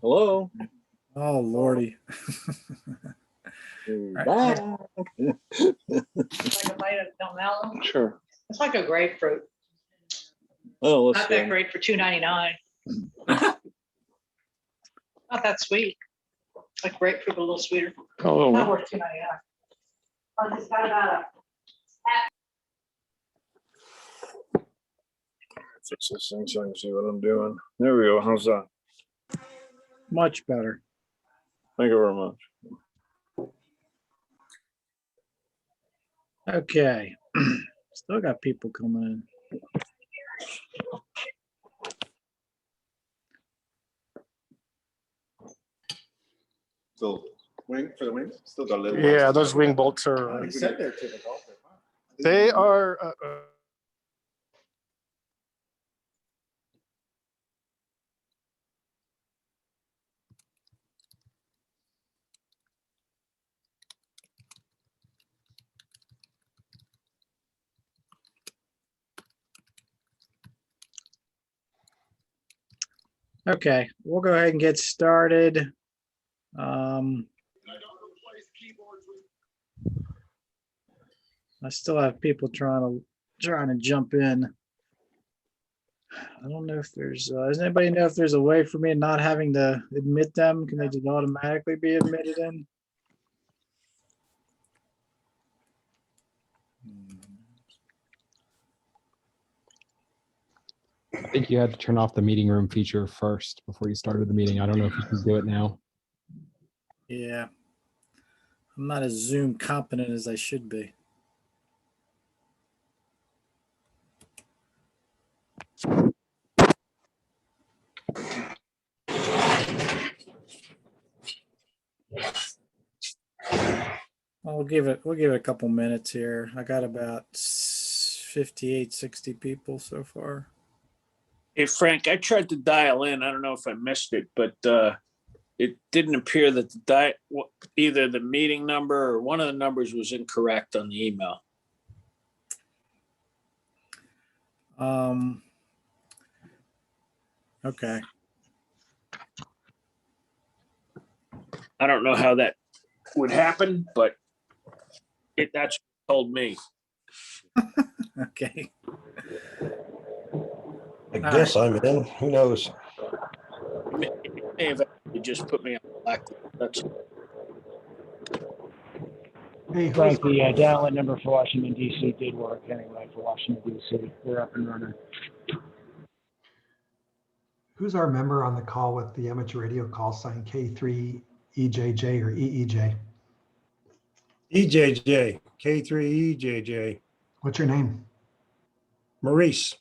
Hello. Oh, Lordy. Back. Like a bite of melon. Sure. It's like a grapefruit. Oh, let's Not that great for $2.99. Not that sweet. Like grapefruit, a little sweeter. Oh, Not worth $2.99. I just got about fix this thing so I can see what I'm doing. There we go. How's that? Much better. Thank you very much. Okay. Still got people coming in. Still wing for the wings? Still got a little. Yeah, those wing bolts are. You said they're typical. They are. Okay, we'll go ahead and get started. I still have people trying to jump in. I don't know if there's, does anybody know if there's a way for me not having to admit them? Can they just automatically be admitted in? I think you had to turn off the meeting room feature first before you started the meeting. I don't know if you can do it now. Yeah. I'm not as Zoom competent as I should be. We'll give it a couple minutes here. I got about 58, 60 people so far. Hey, Frank, I tried to dial in. I don't know if I missed it, but it didn't appear that either the meeting number or one of the numbers was incorrect on the email. Okay. I don't know how that would happen, but that's what told me. Okay. I guess I'm in. Who knows? It may have just put me on blacklist. That's Hey, Frank, the dial-in number for Washington, D.C. did work anyway for Washington, D.C. We're up and running. Who's our member on the call with the amateur radio call sign K3EJJ or EEJ? EJJ, K3EJJ. What's your name? Maurice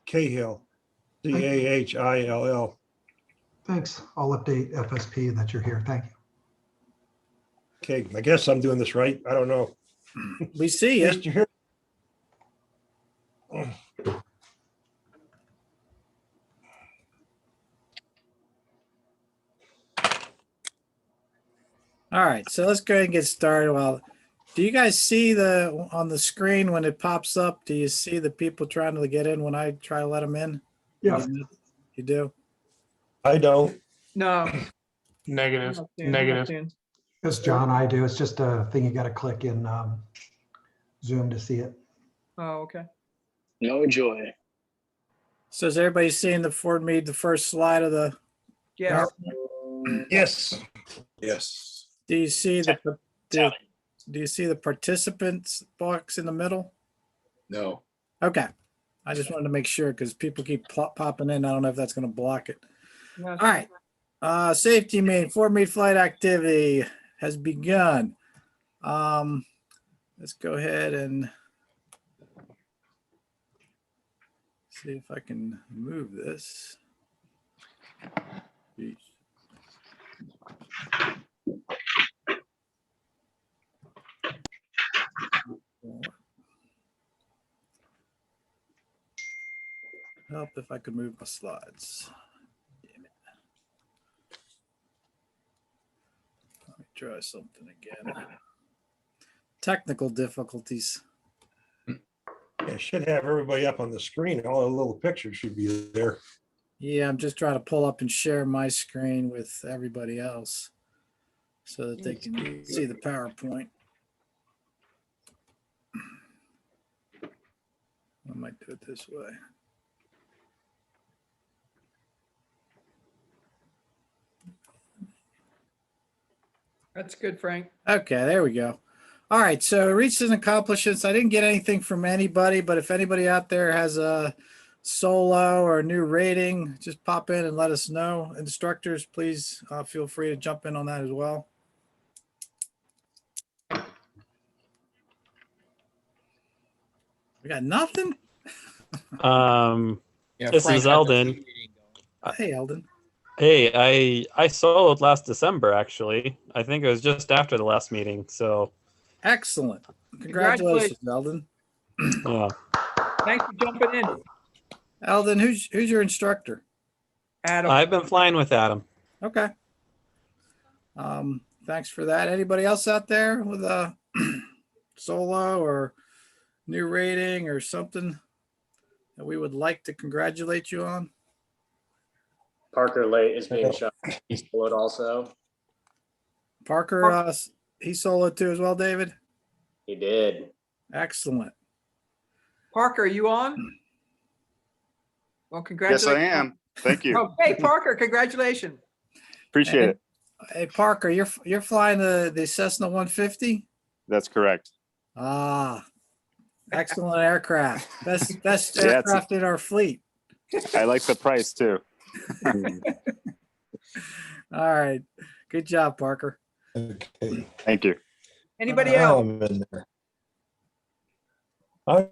Cahill, CAHILL. Thanks. I'll update FSP that you're here. Thank you. Okay, I guess I'm doing this right. I don't know. We see you. Nice to hear. All right, so let's go ahead and get started. Well, do you guys see on the screen when it pops up? Do you see the people trying to get in when I try to let them in? Yeah. You do? I don't. No. Negative. Negative. It's John, I do. It's just a thing you got to click in Zoom to see it. Oh, okay. no joy. So is everybody seeing the first slide of the Yeah. PowerPoint? Yes. Yes. Do you see do you see the participants box in the middle? No. Okay. I just wanted to make sure because people keep popping in. I don't know if that's going to block it. Yeah. All right. Safety main forward meet flight activity has begun. Let's go ahead and see if I can move this. Jeez. Help if I could move my slides. Damn it. Let me try something again. Technical difficulties. Yeah, should have everybody up on the screen. All the little pictures should be there. Yeah, I'm just trying to pull up and share my screen with everybody else so that they can see the PowerPoint. I might do it this way. That's good, Frank. Okay, there we go. All right, so recent accomplishments. I didn't get anything from anybody, but if anybody out there has a solo or a new rating, just pop in and let us know. Instructors, please feel free to jump in on that as well. We got nothing? This is Eldon. Hey, Eldon. Hey, I soloed last December, actually. I think it was just after the last meeting. So, Excellent. Congratulations, Eldon. yeah. Thanks for jumping in, Eldon, who's your instructor? Adam. I've been flying with Adam. Okay. Thanks for that. Anybody else out there with a solo or new rating or something that we would like to congratulate you on? Parker Late is being shot. He's followed also. Parker, he soloed too as well, David? He did. Excellent. Parker, are you on? Well, Yes, congratulations. I am. Thank you. Okay, Parker, congratulations. Appreciate it. Hey, Parker, you're flying the Cessna 150? That's correct. Ah, excellent aircraft. Best Yeah, aircraft in our fleet. I like the price too. All right. Good job, Parker. Okay. Thank you. Anybody else? I'm in there. I'm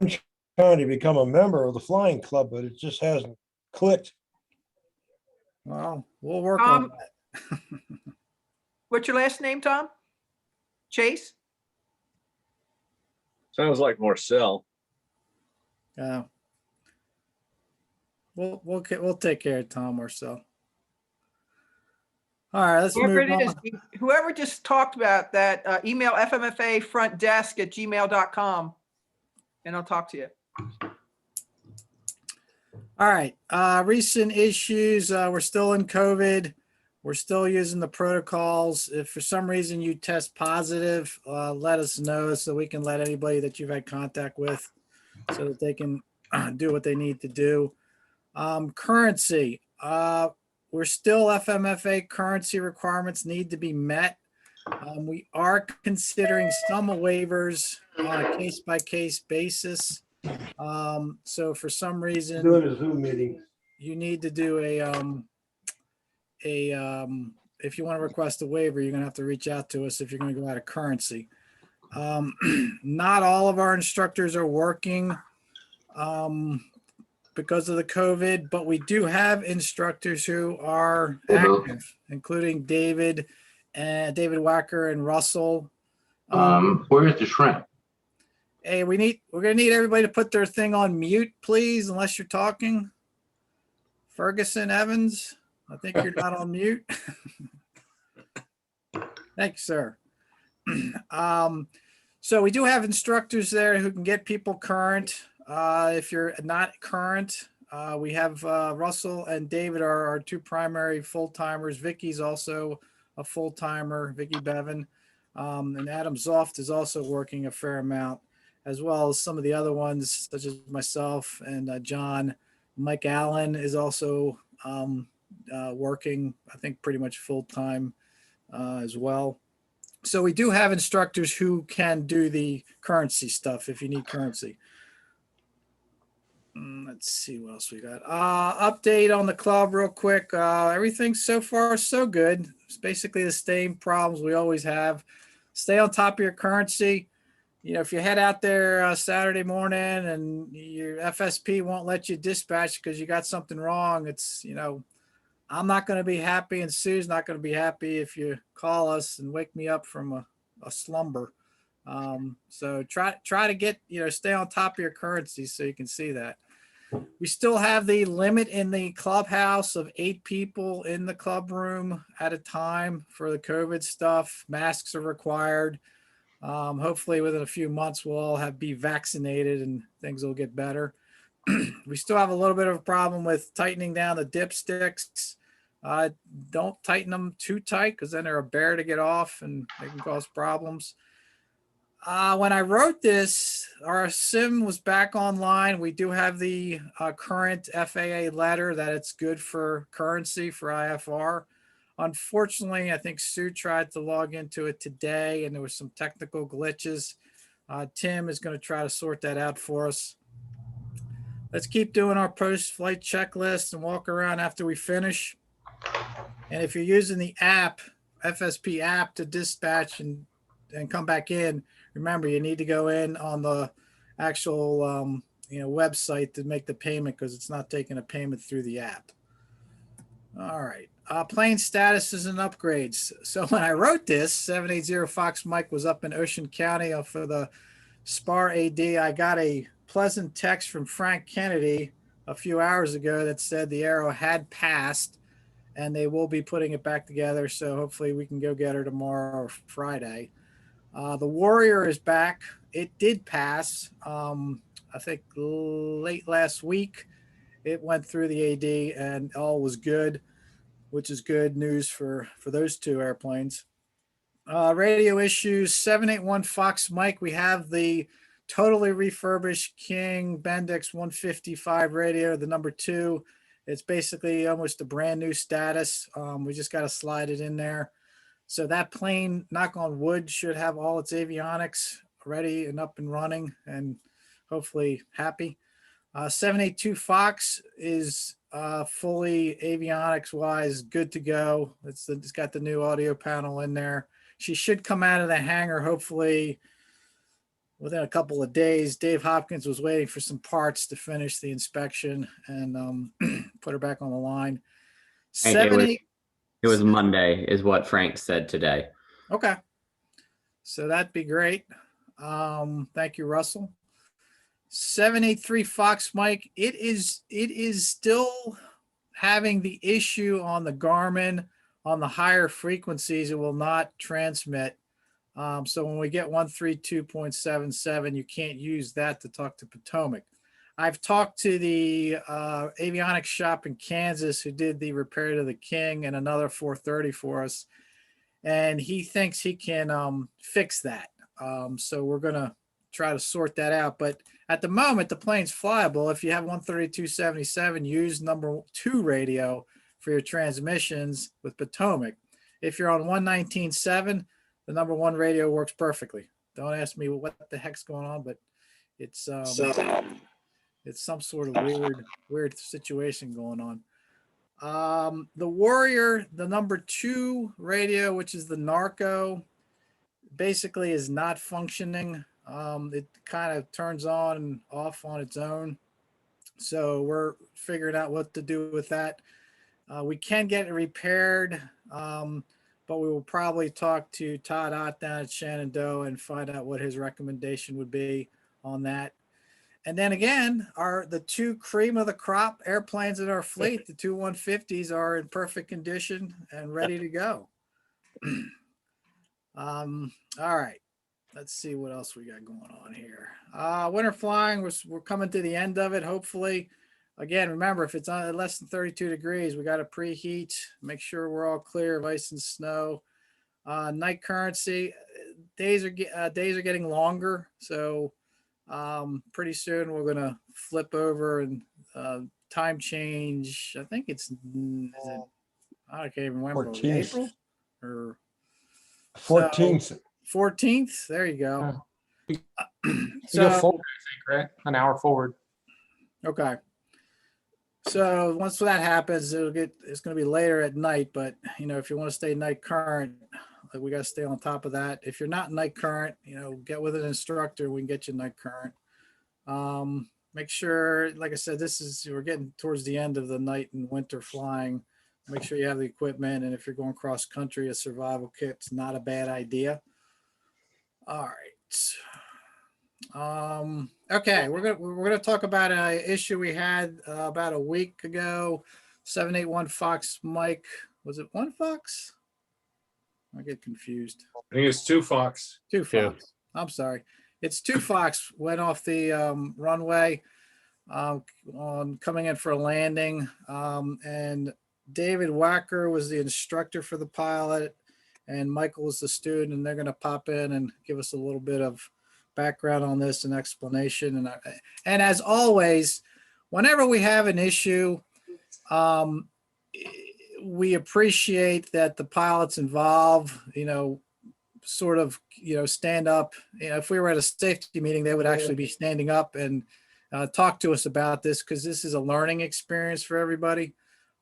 trying to become a member of the flying club, but it just hasn't clicked. Well, we'll work on that. What's your last name, Tom? Chase? Sounds like Marcel. Yeah. We'll take care of Tom or so. All right, let's Whoever move it is, on. whoever just talked about that, email FMFA frontdesk@gmail.com and I'll talk to you. All right. Recent issues. We're still in COVID. We're still using the protocols. If for some reason you test positive, let us know so we can let anybody that you've had contact with so that they can do what they need to do. Currency. We're still FMFA currency requirements need to be met. We are considering some waivers on a case-by-case basis. So for some reason, Doing a Zoom meeting. you need to do if you want to request a waiver, you're going to have to reach out to us if you're going to go out of currency. Not all of our instructors are working because of the COVID, but we do have instructors who are active, including David Wacker and Russell. Where's the shrimp? Hey, we're gonna need everybody to put their thing on mute, please, unless you're talking. Ferguson Evans, I think you're not on mute. Thanks, sir. So we do have instructors there who can get people current. If you're not current, we have Russell and David are our two primary full-timers. Vicky's also a full-timer, Vicky Bevan. And Adam Zoft is also working a fair amount, as well as some of the other ones, such as myself and John. Mike Allen is also working, I think, pretty much full-time as well. So we do have instructors who can do the currency stuff if you need currency. Let's see what else we got. Update on the club real quick. Everything's so far so good. It's basically the same problems we always have. Stay on top of your currency. You know, if you head out there Saturday morning and your FSP won't let you dispatch because you got something wrong, it's, you know, I'm not going to be happy and Sue's not going to be happy if you call us and wake me up from a slumber. So try to get, you know, stay on top of your currency so you can see that. We still have the limit in the clubhouse of 8 people in the club room at a time for the COVID stuff. Masks are required. Hopefully within a few months we'll all be vaccinated and things will get better. We still have a little bit of a problem with tightening down the dipsticks. Don't tighten them too tight because then they're a bear to get off and they can cause problems. When I wrote this, our sim was back online. We do have the current FAA letter that it's good for currency for IFR. Unfortunately, I think Sue tried to log into it today and there was some technical glitches. Tim is going to try to sort that out for us. Let's keep doing our post-flight checklist and walk around after we finish. And if you're using the app, FSP app to dispatch and come back in, remember you need to go in on the actual website to make the payment because it's not taking a payment through the app. All right. Plane statuses and upgrades. So when I wrote this, 780 Fox Mike was up in Ocean County for the SPAR AD. I got a pleasant text from Frank Kennedy a few hours ago that said the arrow had passed and they will be putting it back together. So hopefully we can go get her tomorrow or Friday. The Warrior is back. It did pass. I think late last week, it went through the AD and all was good, which is good news for those two airplanes. Radio issues, 781 Fox Mike. We have the totally refurbished King Bendix 155 radio, the number 2. It's basically almost a brand new status. We just got to slide it in there. So that plane, knock on wood, should have all its avionics ready and up and running and hopefully happy. 782 Fox is fully avionics wise good to go. It's got the new audio panel in there. She should come out of the hangar hopefully within a couple of days. Dave Hopkins was waiting for some parts to finish the inspection and put her back on the line. It was Monday is what Frank said today. Okay. So that'd be great. Thank you, Russell. 783 Fox Mike. It is still having the issue on the Garmin on the higher frequencies. It will not transmit. So when we get 132.77, you can't use that to talk to Potomac. I've talked to the avionics shop in Kansas who did the repair to the King and another 430 for us. And he thinks he can fix that. So we're going to try to sort that out. But at the moment, the plane's flyable. If you have 132.77, use number 2 radio for your transmissions with Potomac. If you're on 119.7, the number 1 radio works perfectly. Don't ask me what the heck's going on, but it's some sort of weird situation going on. The Warrior, the number 2 radio, which is the Narco, basically is not functioning. It kind of turns on and off on its own. So we're figuring out what to do with that. We can get it repaired, but we will probably talk to Todd Ott down at Shenandoah and find out what his recommendation would be on that. And then again, the 2 cream of the crop airplanes in our fleet, the 2 150s, are in perfect condition and ready to go. All right. Let's see what else we got going on here. Winter flying, we're coming to the end of it, hopefully. Again, remember, if it's on less than 32 degrees, we got to preheat, make sure we're all clear of ice and snow. Night currency, days are getting longer. So pretty soon we're going to flip over and time change. I think I can't even remember. 14th. April or 14th. 14th. There you go. You go forward, I think, right? An hour forward. Okay. So once that happens, it's going to be later at night. But if you want to stay night current, we got to stay on top of that. If you're not night current, get with an instructor. We can get you night current. Make sure, like I said, we're getting towards the end of the night and winter flying. Make sure you have the equipment, and if you're going cross country, a survival kit's not a bad idea. All right. Okay, we're gonna talk about an issue we had about a week ago. 781 Fox Mike. Was it 1 Fox? I get confused. I think it's 2 Fox. 2 Fox. I'm sorry. It's 2 Fox went off the runway. on coming in for a landing. And David Wacker was the instructor for the pilot, and Michael was the student, and they're going to pop in and give us a little bit of background on this and explanation. And as always, whenever we have an issue, we appreciate that the pilots involved, sort of, stand up. If we were at a safety meeting, they would actually be standing up and talk to us about this, because this is a learning experience for everybody.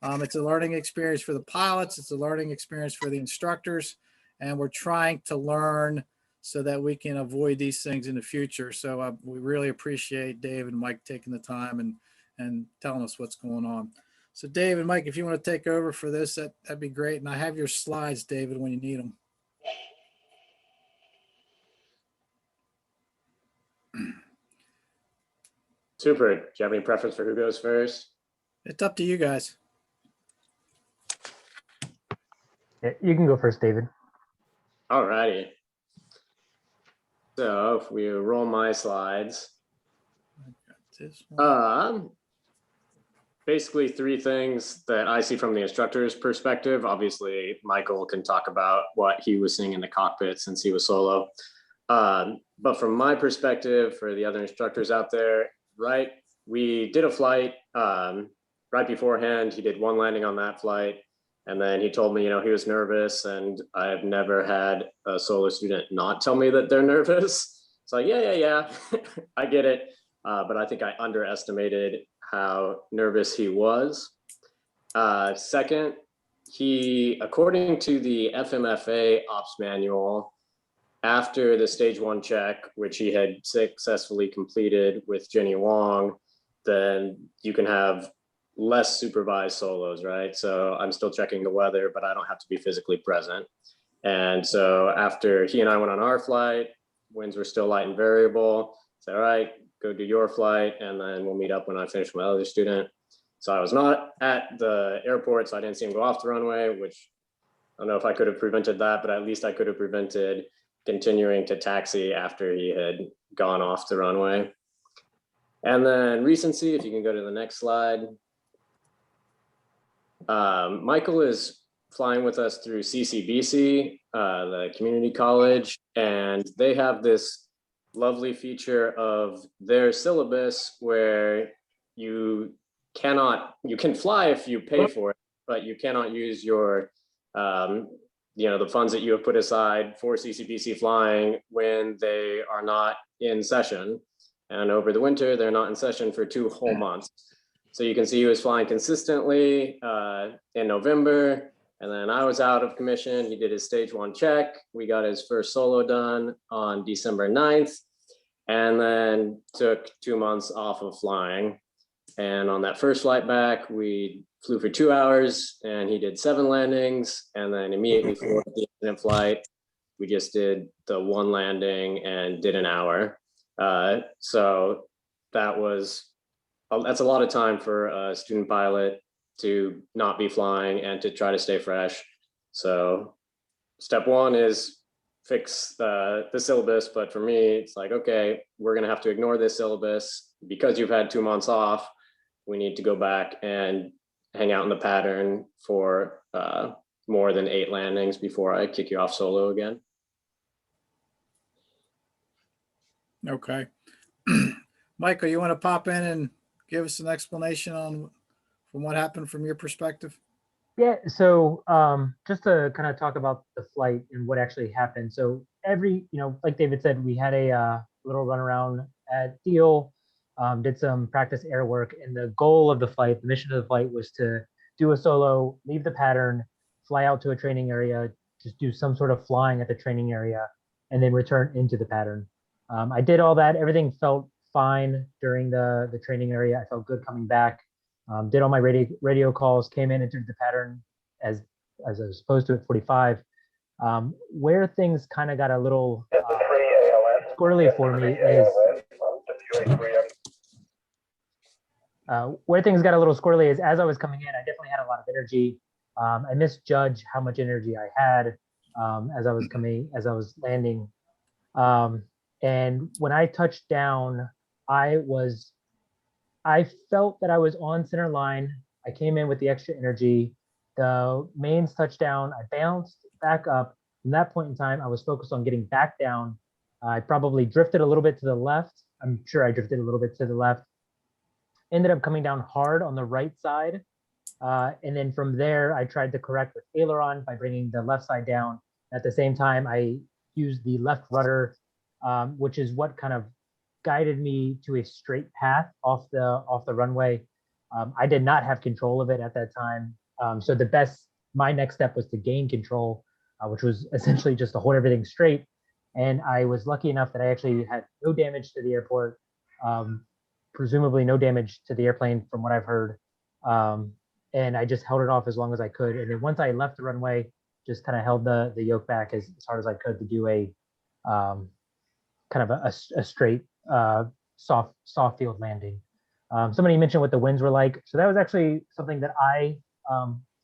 It's a learning experience for the pilots. It's a learning experience for the instructors. And we're trying to learn so that we can avoid these things in the future. So we really appreciate Dave and Mike taking the time and telling us what's going on. So Dave and Mike, if you want to take over for this, that'd be great. And I have your slides, David, when you need them. Super. Do you have any preference for who goes first? It's up to you guys. Yeah, you can go first, David. All righty. So if we roll my slides, basically three things that I see from the instructor's perspective. Obviously, Michael can talk about what he was seeing in the cockpit since he was solo. But from my perspective, for the other instructors out there, right, we did a flight right beforehand. He did one landing on that flight. And then he told me, he was nervous, and I've never had a solo student not tell me that they're nervous. So yeah, I get it. But I think I underestimated how nervous he was. Second, according to the FMFA ops manual, after the stage 1 check, which he had successfully completed with Jenny Wong, then you can have less supervised solos, right? So I'm still checking the weather, but I don't have to be physically present. And so after he and I went on our flight, winds were still light and variable. Said, all right, go do your flight, and then we'll meet up when I finish with my other student. So I was not at the airport, so I didn't see him go off the runway, which I don't know if I could have prevented that, but at least I could have prevented continuing to taxi after he had gone off the runway. And then recency, if you can go to the next slide. Michael is flying with us through CCBC, the community college, and they have this lovely feature of their syllabus where you can fly if you pay for it, but you cannot use your, the funds that you have put aside for CCBC flying when they are not in session. And over the winter, they're not in session for 2 whole months. So you can see he was flying consistently in November, and then I was out of commission. He did his stage 1 check. We got his first solo done on December 9th, and then took 2 months off of flying. And on that first flight back, we flew for 2 hours, and he did 7 landings. And then immediately before the incident flight, we just did the 1 landing and did an hour. So that's a lot of time for a student pilot to not be flying and to try to stay fresh. So step 1 is fix the syllabus. But for me, it's like, okay, we're going to have to ignore this syllabus because you've had 2 months off. We need to go back and hang out in the pattern for more than 8 landings before I kick you off solo again. Okay. Michael, you want to pop in and give us an explanation from what happened from your perspective? Yeah, so just to kind of talk about the flight and what actually happened. So like David said, we had a little run around at Deal, did some practice air work, and the goal of the flight, the mission of the flight, was to do a solo, leave the pattern, fly out to a training area, just do some sort of flying at the training area, and then return into the pattern. I did all that. Everything felt fine during the training area. I felt good coming back. Did all my radio calls, came in, entered the pattern as I was supposed to at 45. Where things kind of got a little squirrely for me is as I was coming in, I definitely had a lot of energy. I misjudged how much energy I had as I was landing. And when I touched down, I I felt that I was on center line. I came in with the extra energy. The mains touchdown, I bounced back up. From that point in time, I was focused on getting back down. I probably drifted a little bit to the left. I'm sure I drifted a little bit to the left. Ended up coming down hard on the right side. And then from there, I tried to correct with aileron by bringing the left side down. At the same time, I used the left rudder, which is what kind of guided me to a straight path off the runway. I did not have control of it at that time. So my next step was to gain control, which was essentially just to hold everything straight. And I was lucky enough that I actually had no damage to the airport, presumably no damage to the airplane from what I've heard. And I just held it off as long as I could. And then once I left the runway, just kind of held the yoke back as hard as I could to do a kind of a straight soft field landing. Somebody mentioned what the winds were like. So that was actually something that I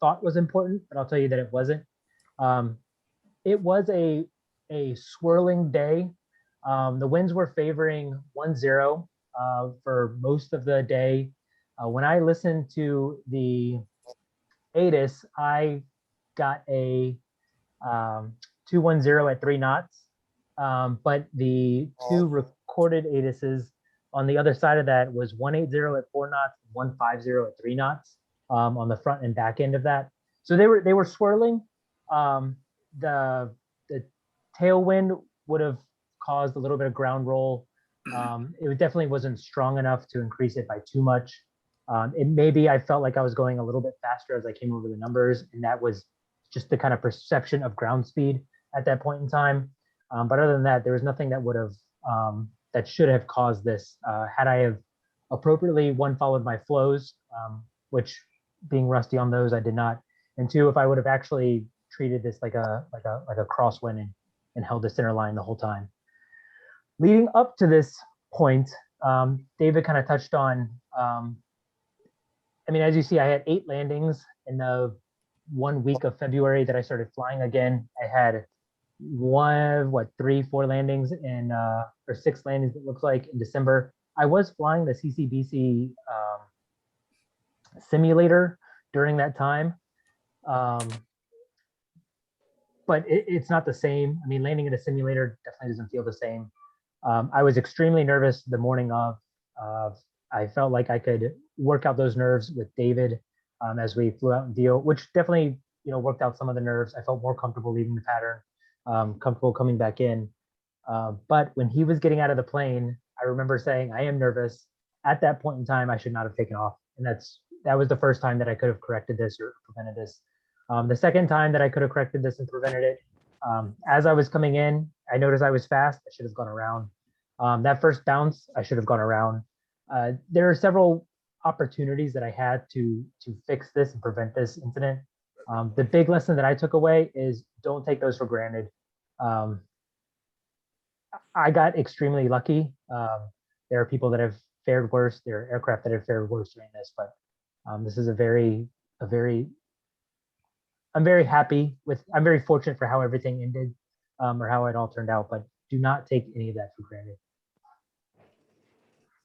thought was important, but I'll tell you that it wasn't. It was a swirling day. The winds were favoring 1-0 for most of the day. When I listened to the ATIS, I got a 210 at 3 knots. But the two recorded ATISs on the other side of that was 180 at 4 knots, 150 at 3 knots on the front and back end of that. So they were swirling. The tailwind would have caused a little bit of ground roll. It definitely wasn't strong enough to increase it by too much. Maybe I felt like I was going a little bit faster as I came over the numbers, and that was just the kind of perception of ground speed at that point in time. But other than that, there was nothing that would have that should have caused this. Had I have appropriately, one, followed my flows, which being rusty on those, I did not. And two, if I would have actually treated this like a crosswind and held the center line the whole time. Leading up to this point, David kind of touched on, I mean, as you see, I had 8 landings in the 1 week of February that I started flying again. I had 3, 4 landings in, or 6 landings, it looks like, in December. I was flying the CCBC simulator during that time. But it's not the same. I mean, landing in a simulator definitely doesn't feel the same. I was extremely nervous the morning of. I felt like I could work out those nerves with David as we flew out and deal, which definitely, worked out some of the nerves. I felt more comfortable leaving the pattern, comfortable coming back in. But when he was getting out of the plane, I remember saying, I am nervous. At that point in time, I should not have taken off. And that was the first time that I could have corrected this or prevented this. The second time that I could have corrected this and prevented it, as I was coming in, I noticed I was fast. I should have gone around. That first bounce, I should have gone around. There are several opportunities that I had to fix this and prevent this incident. The big lesson that I took away is don't take those for granted. I got extremely lucky. There are people that have fared worse. There are aircraft that have fared worse during this, but this is I'm very happy with, I'm very fortunate for how everything ended or how it all turned out, but do not take any of that for granted.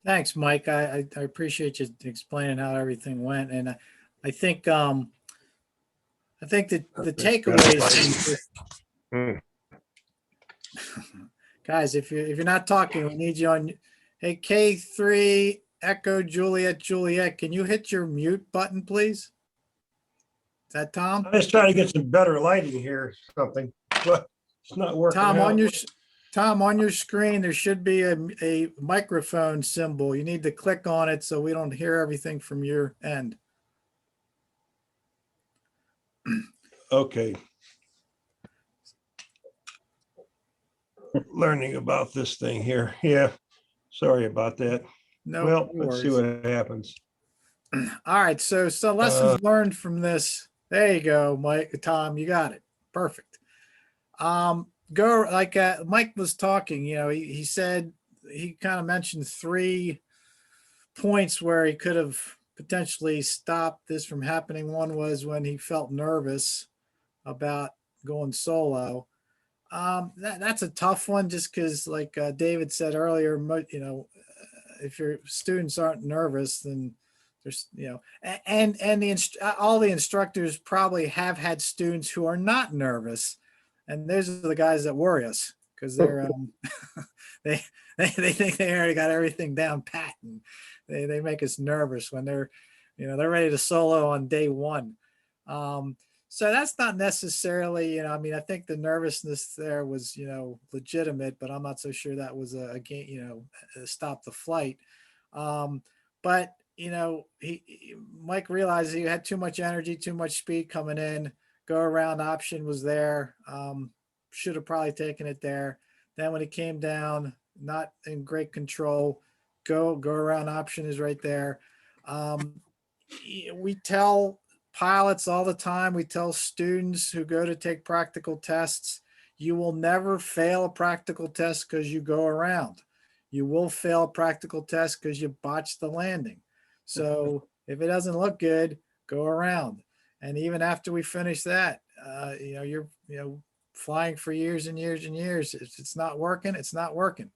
Thanks, Mike. I appreciate you explaining how everything went. And I think that the takeaways, guys, if you're not talking, we need you on. Hey, K3 Echo Juliet Juliet, can you hit your mute button, please? Is that Tom? I'm just trying to get some better lighting here or something, but it's not working. Tom, on your screen, there should be a microphone symbol. You need to click on it so we don't hear everything from your end. Okay. Learning about this thing here. Yeah. Sorry about that. No, well, no let's see what happens. All right. So lessons learned from this. There you go, Mike. Tom, you got it. Perfect. Go like Mike was talking, he said, he kind of mentioned 3 points where he could have potentially stopped this from happening. One was when he felt nervous about going solo. That's a tough one just because, like David said earlier, if your students aren't nervous, then there's, and all the instructors probably have had students who are not nervous, and those are the guys that worry us because they're they think they already got everything down pat, and they make us nervous when they're they're ready to solo on day one. So that's not necessarily, I mean, I think the nervousness there was, legitimate, but I'm not so sure that was a game, stop the flight. But, Mike realized he had too much energy, too much speed coming in. Go around option was there. Should have probably taken it there. Then when he came down, not in great control, go around option is right there. We tell pilots all the time, we tell students who go to take practical tests, you will never fail a practical test because you go around. You will fail a practical test because you botch the landing. So if it doesn't look good, go around. And even after we finish that, you're flying for years and years and years. If it's not working, it's not working.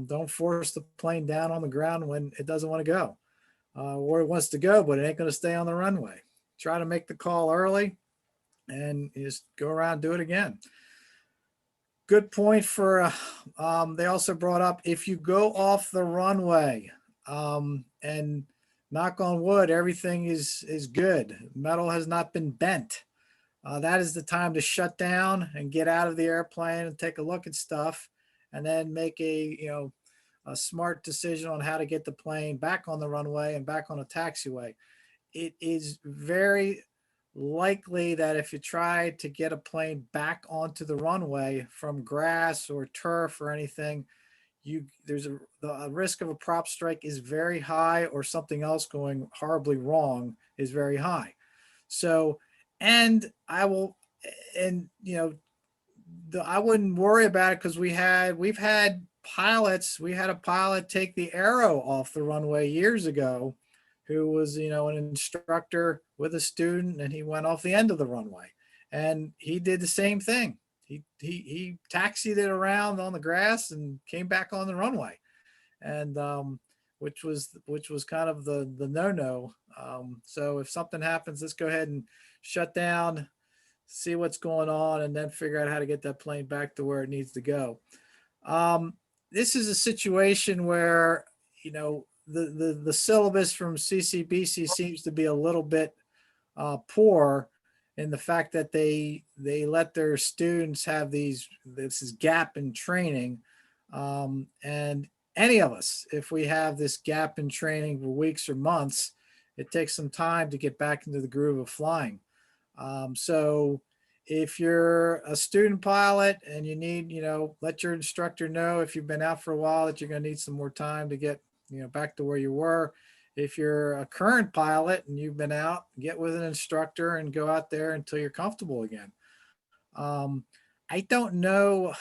Don't force the plane down on the ground when it doesn't want to go. Or it wants to go, but it ain't going to stay on the runway. Try to make the call early and just go around, do it again. Good point for, they also brought up, if you go off the runway, and knock on wood, everything is good. Metal has not been bent. That is the time to shut down and get out of the airplane and take a look at stuff, and then make a smart decision on how to get the plane back on the runway and back on a taxiway. It is very likely that if you try to get a plane back onto the runway from grass or turf or anything, the risk of a prop strike is very high, or something else going horribly wrong is very high. So, I wouldn't worry about it because we've had pilots. We had a pilot take the Arrow off the runway years ago, who was, an instructor with a student, and he went off the end of the runway, and he did the same thing. He taxied it around on the grass and came back on the runway, and which was kind of the no-no. So if something happens, let's go ahead and shut down, see what's going on, and then figure out how to get that plane back to where it needs to go. This is a situation where, the syllabus from CCBC seems to be a little bit poor in the fact that they let their students have this is gap in training. And any of us, if we have this gap in training for weeks or months, it takes some time to get back into the groove of flying. So if you're a student pilot and you need, let your instructor know if you've been out for a while that you're going to need some more time to get, back to where you were. If you're a current pilot and you've been out, get with an instructor and go out there until you're comfortable again. I don't know,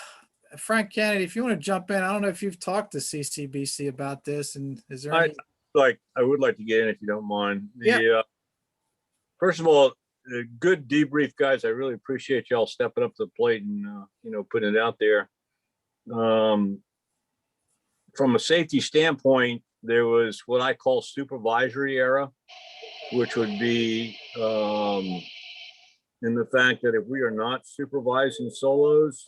Frank Kennedy, if you want to jump in, I don't know if you've talked to CCBC about this, and is there any... I would like to get in if you don't mind. Yeah. First of all, good debrief, guys. I really appreciate y'all stepping up to the plate and putting it out there. From a safety standpoint, there was what I call supervisory error, which would be in the fact that if we are not supervising solos,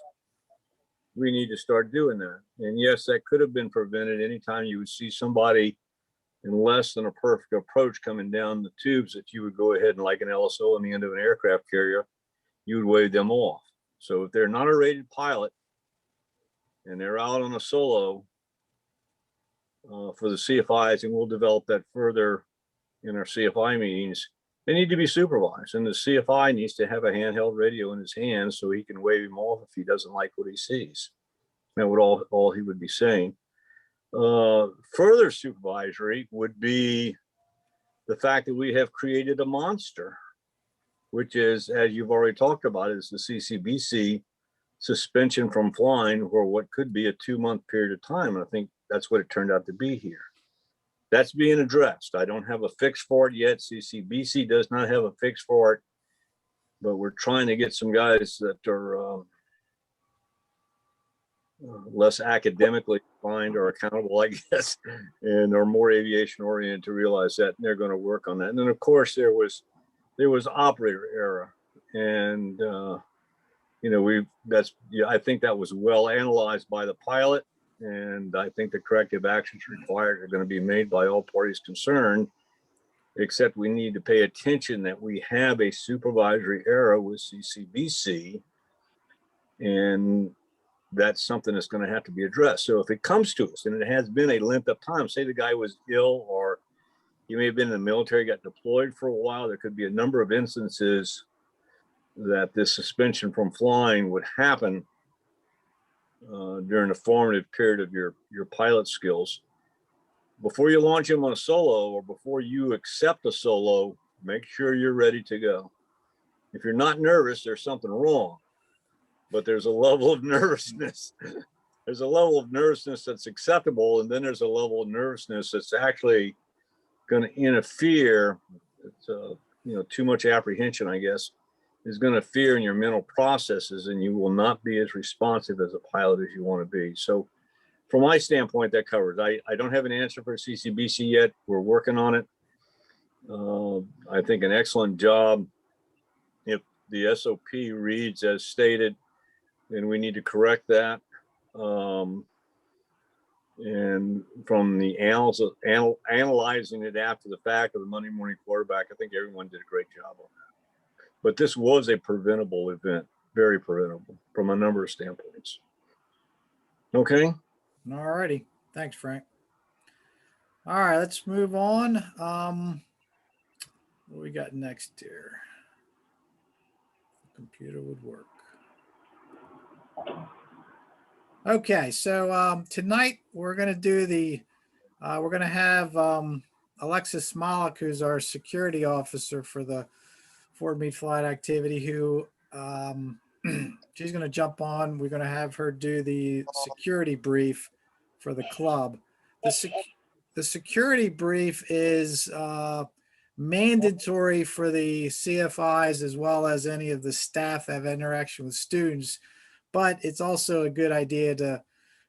we need to start doing that. And yes, that could have been prevented. Anytime you would see somebody in less than a perfect approach coming down the tubes, that you would go ahead and, like an LSO on the end of an aircraft carrier, you would wave them off. So if they're not a rated pilot and they're out on a solo for the CFIs, and we'll develop that further in our CFI meetings, they need to be supervised. And the CFI needs to have a handheld radio in his hand so he can wave him off if he doesn't like what he sees. That would all he would be saying. Further supervisory would be the fact that we have created a monster, which is, as you've already talked about, is the CCBC suspension from flying for what could be a 2-month period of time. And I think that's what it turned out to be here. That's being addressed. I don't have a fix for it yet. CCBC does not have a fix for it, but we're trying to get some guys that are less academically inclined or accountable, I guess, and are more aviation oriented to realize that, and they're going to work on that. And then of course there was operator error, and I think that was well analyzed by the pilot, and I think the corrective actions required are going to be made by all parties concerned, except we need to pay attention that we have a supervisory error with CCBC, and that's something that's going to have to be addressed. So if it comes to us, and it has been a length of time, say the guy was ill, or he may have been in the military, got deployed for a while, there could be a number of instances that this suspension from flying would happen during the formative period of your pilot skills. Before you launch him on a solo, or before you accept a solo, make sure you're ready to go. If you're not nervous, there's something wrong. But there's a level of nervousness. There's a level of nervousness that's acceptable, and then there's a level of nervousness that's actually going to interfere. It's too much apprehension, I guess, is going to interfere in your mental processes, and you will not be as responsive as a pilot as you want to be. So, from my standpoint, that covers. I don't have an answer for CCBC yet. We're working on it. I think an excellent job. If the SOP reads as stated, and we need to correct that. And from the analyzing it after the fact of the Monday morning quarterback, I think everyone did a great job on that. But this was a preventable event, very preventable from a number of standpoints. Okay. All righty. Thanks, Frank. All right, let's move on. What we got next here? Computer would work. Okay, so tonight we're going to do we're going to have Alexis Smolik, who's our security officer for the Ford Meet Flight activity, who she's going to jump on. We're going to have her do the security brief for the club. The security brief is mandatory for the CFIs as well as any of the staff that have interaction with students. But it's also a good idea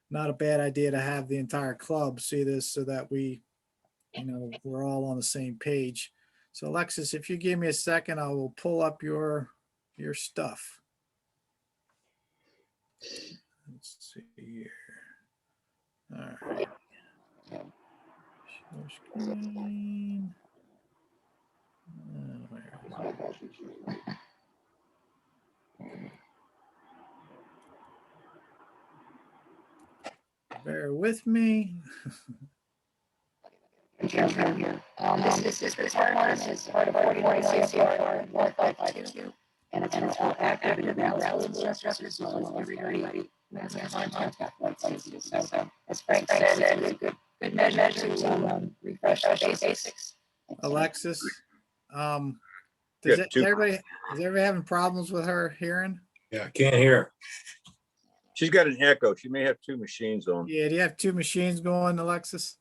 not a bad idea to have the entire club see this so that we're all on the same page. So Alexis, if you give me a second, I will pull up your stuff. Let's see here. All right. Share screen. Where is it? Bear with me. This is required as part of 41 CFR 1552, and it's active and available to instructors as well as everybody who has a contact flight safety. So, as Frank said, it's a good measure to refresh the basics. Alexis, does everybody having problems with her hearing? Yeah, I can't hear. She's got an echo. She may have two machines on. Yeah, do you have two machines going, Alexis?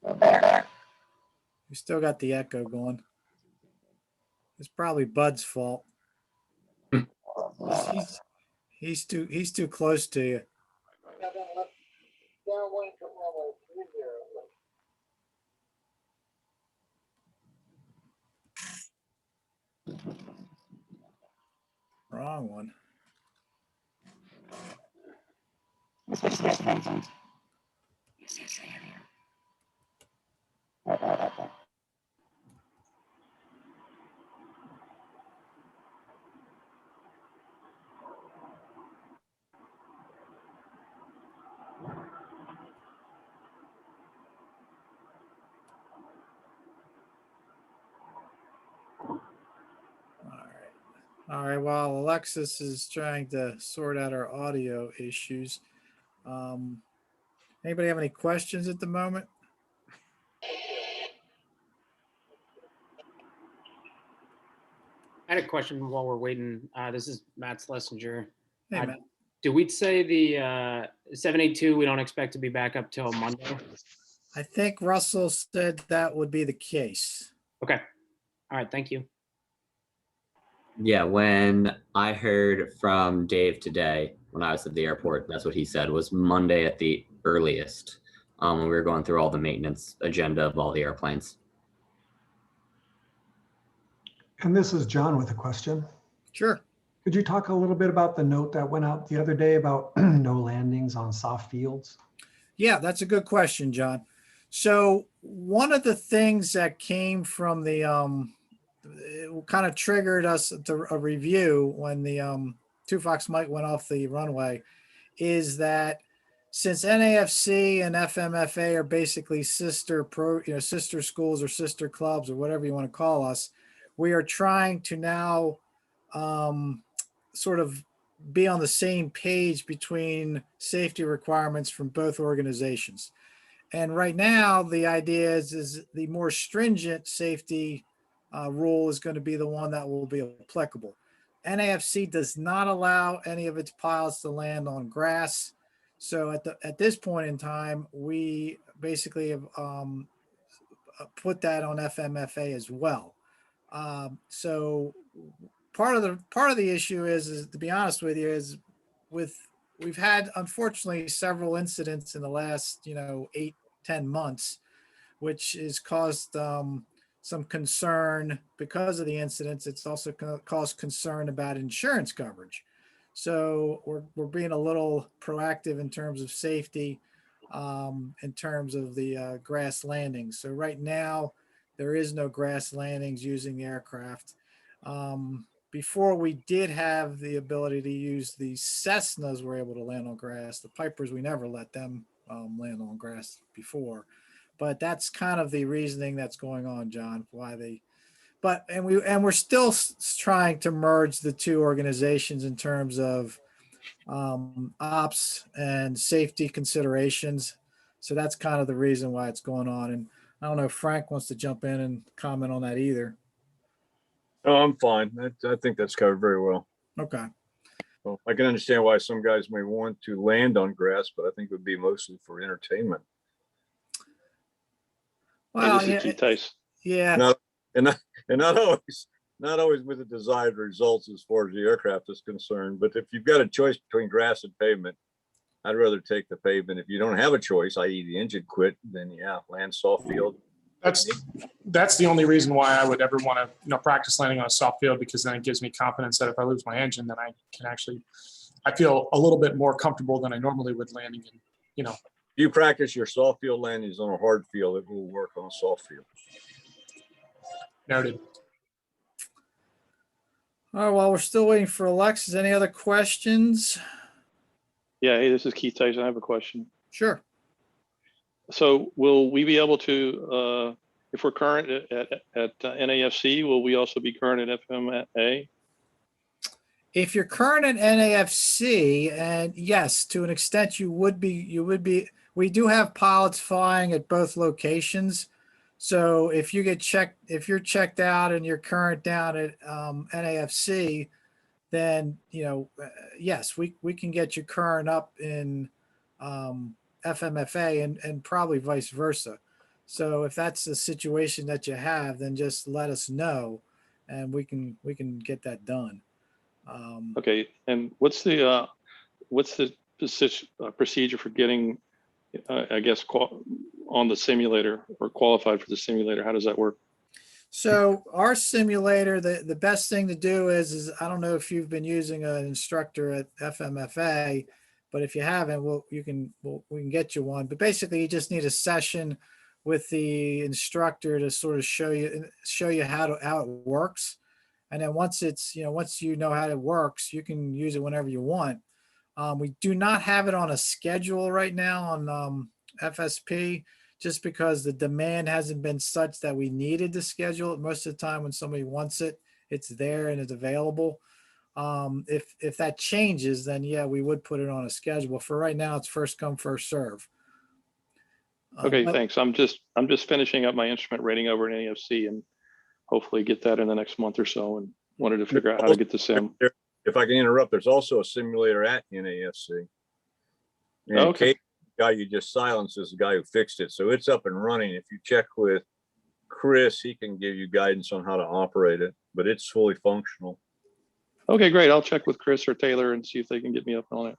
You still got the echo going. It's probably Bud's fault. He's too close to you. Wrong one. All right, while Alexis is trying to sort out our audio issues, anybody have any questions at the moment? I had a question while we're waiting. This is Matt Schlesinger. Hey, Matt. Do we say the 782 we don't expect to be back up till Monday? I think Russell said that would be the case. Okay. All right. Thank you. Yeah, when I heard from Dave today, when I was at the airport, that's what he said was Monday at the earliest. When we were going through all the maintenance agenda of all the airplanes. And this is John with a question. Sure. Could you talk a little bit about the note that went out the other day about no landings on soft fields? Yeah, that's a good question, John. So one of the things that came from the it kind of triggered us to a review when the Two Fox Mike went off the runway is that since NAFC and FMFA are basically sister schools or sister clubs or whatever you want to call us, we are trying to now sort of be on the same page between safety requirements from both organizations. And right now, the idea is the more stringent safety rule is going to be the one that will be applicable. NAFC does not allow any of its pilots to land on grass. So at this point in time, we basically have put that on FMFA as well. So part of the issue is to be honest with you, is we've had unfortunately several incidents in the last 8-10 months, which has caused some concern because of the incidents. It's also caused concern about insurance coverage. So we're being a little proactive in terms of safety, in terms of the grass landings. So right now there is no grass landings using the aircraft. Before we did have the ability to use the Cessnas were able to land on grass. The Pipers, we never let them land on grass before, but that's kind of the reasoning that's going on, John, why they, and we're still trying to merge the two organizations in terms of ops and safety considerations. So that's kind of the reason why it's going on. And I don't know if Frank wants to jump in and comment on that either. Oh, I'm fine. I think that's covered very well. Okay. Well, I can understand why some guys may want to land on grass, but I think it would be mostly for entertainment. Well, Hey, this is Keith Tice. Yeah. Not always with the desired results as far as the aircraft is concerned. But if you've got a choice between grass and pavement, I'd rather take the pavement. If you don't have a choice, i.e. the engine quit, then yeah, land soft field. That's the only reason why I would ever want to practice landing on a soft field, because then it gives me confidence that if I lose my engine, then I can actually, I feel a little bit more comfortable than I normally would landing in, If you practice your soft field landings on a hard field, it will work on a soft field. Noted. All right, well, we're still waiting for Alexis. Any other questions? Yeah, hey, this is Keith Tyson. I have a question. Sure. So will we be able to, if we're current at NAFC, will we also be current at FMA? If you're current at NAFC, and yes, to an extent you would be, we do have pilots flying at both locations. So if you're checked out and you're current down at NAFC, then, yes, we can get you current up in FMFA and probably vice versa. So if that's the situation that you have, then just let us know and we can get that done. Okay, and what's the procedure for getting, I guess, on the simulator or qualified for the simulator? How does that work? So our simulator, the best thing to do is I don't know if you've been using an instructor at FMFA, but if you haven't, we can get you one. But basically, you just need a session with the instructor to sort of show you how it works. And then once you know how it works, you can use it whenever you want. We do not have it on a schedule right now on FSP, just because the demand hasn't been such that we needed to schedule it. Most of the time when somebody wants it, it's there and it's available. If that changes, then yeah, we would put it on a schedule. For right now, it's first come, first serve. Okay, thanks. I'm just finishing up my instrument rating over in NAFC and hopefully get that in the next month or so, and wanted to figure out how to get the sim. If I can interrupt, there's also a simulator at NAFC. And okay. The guy you just silenced is the guy who fixed it. So it's up and running. If you check with Chris, he can give you guidance on how to operate it, but it's fully functional. Okay, great. I'll check with Chris or Taylor and see if they can get me up on it.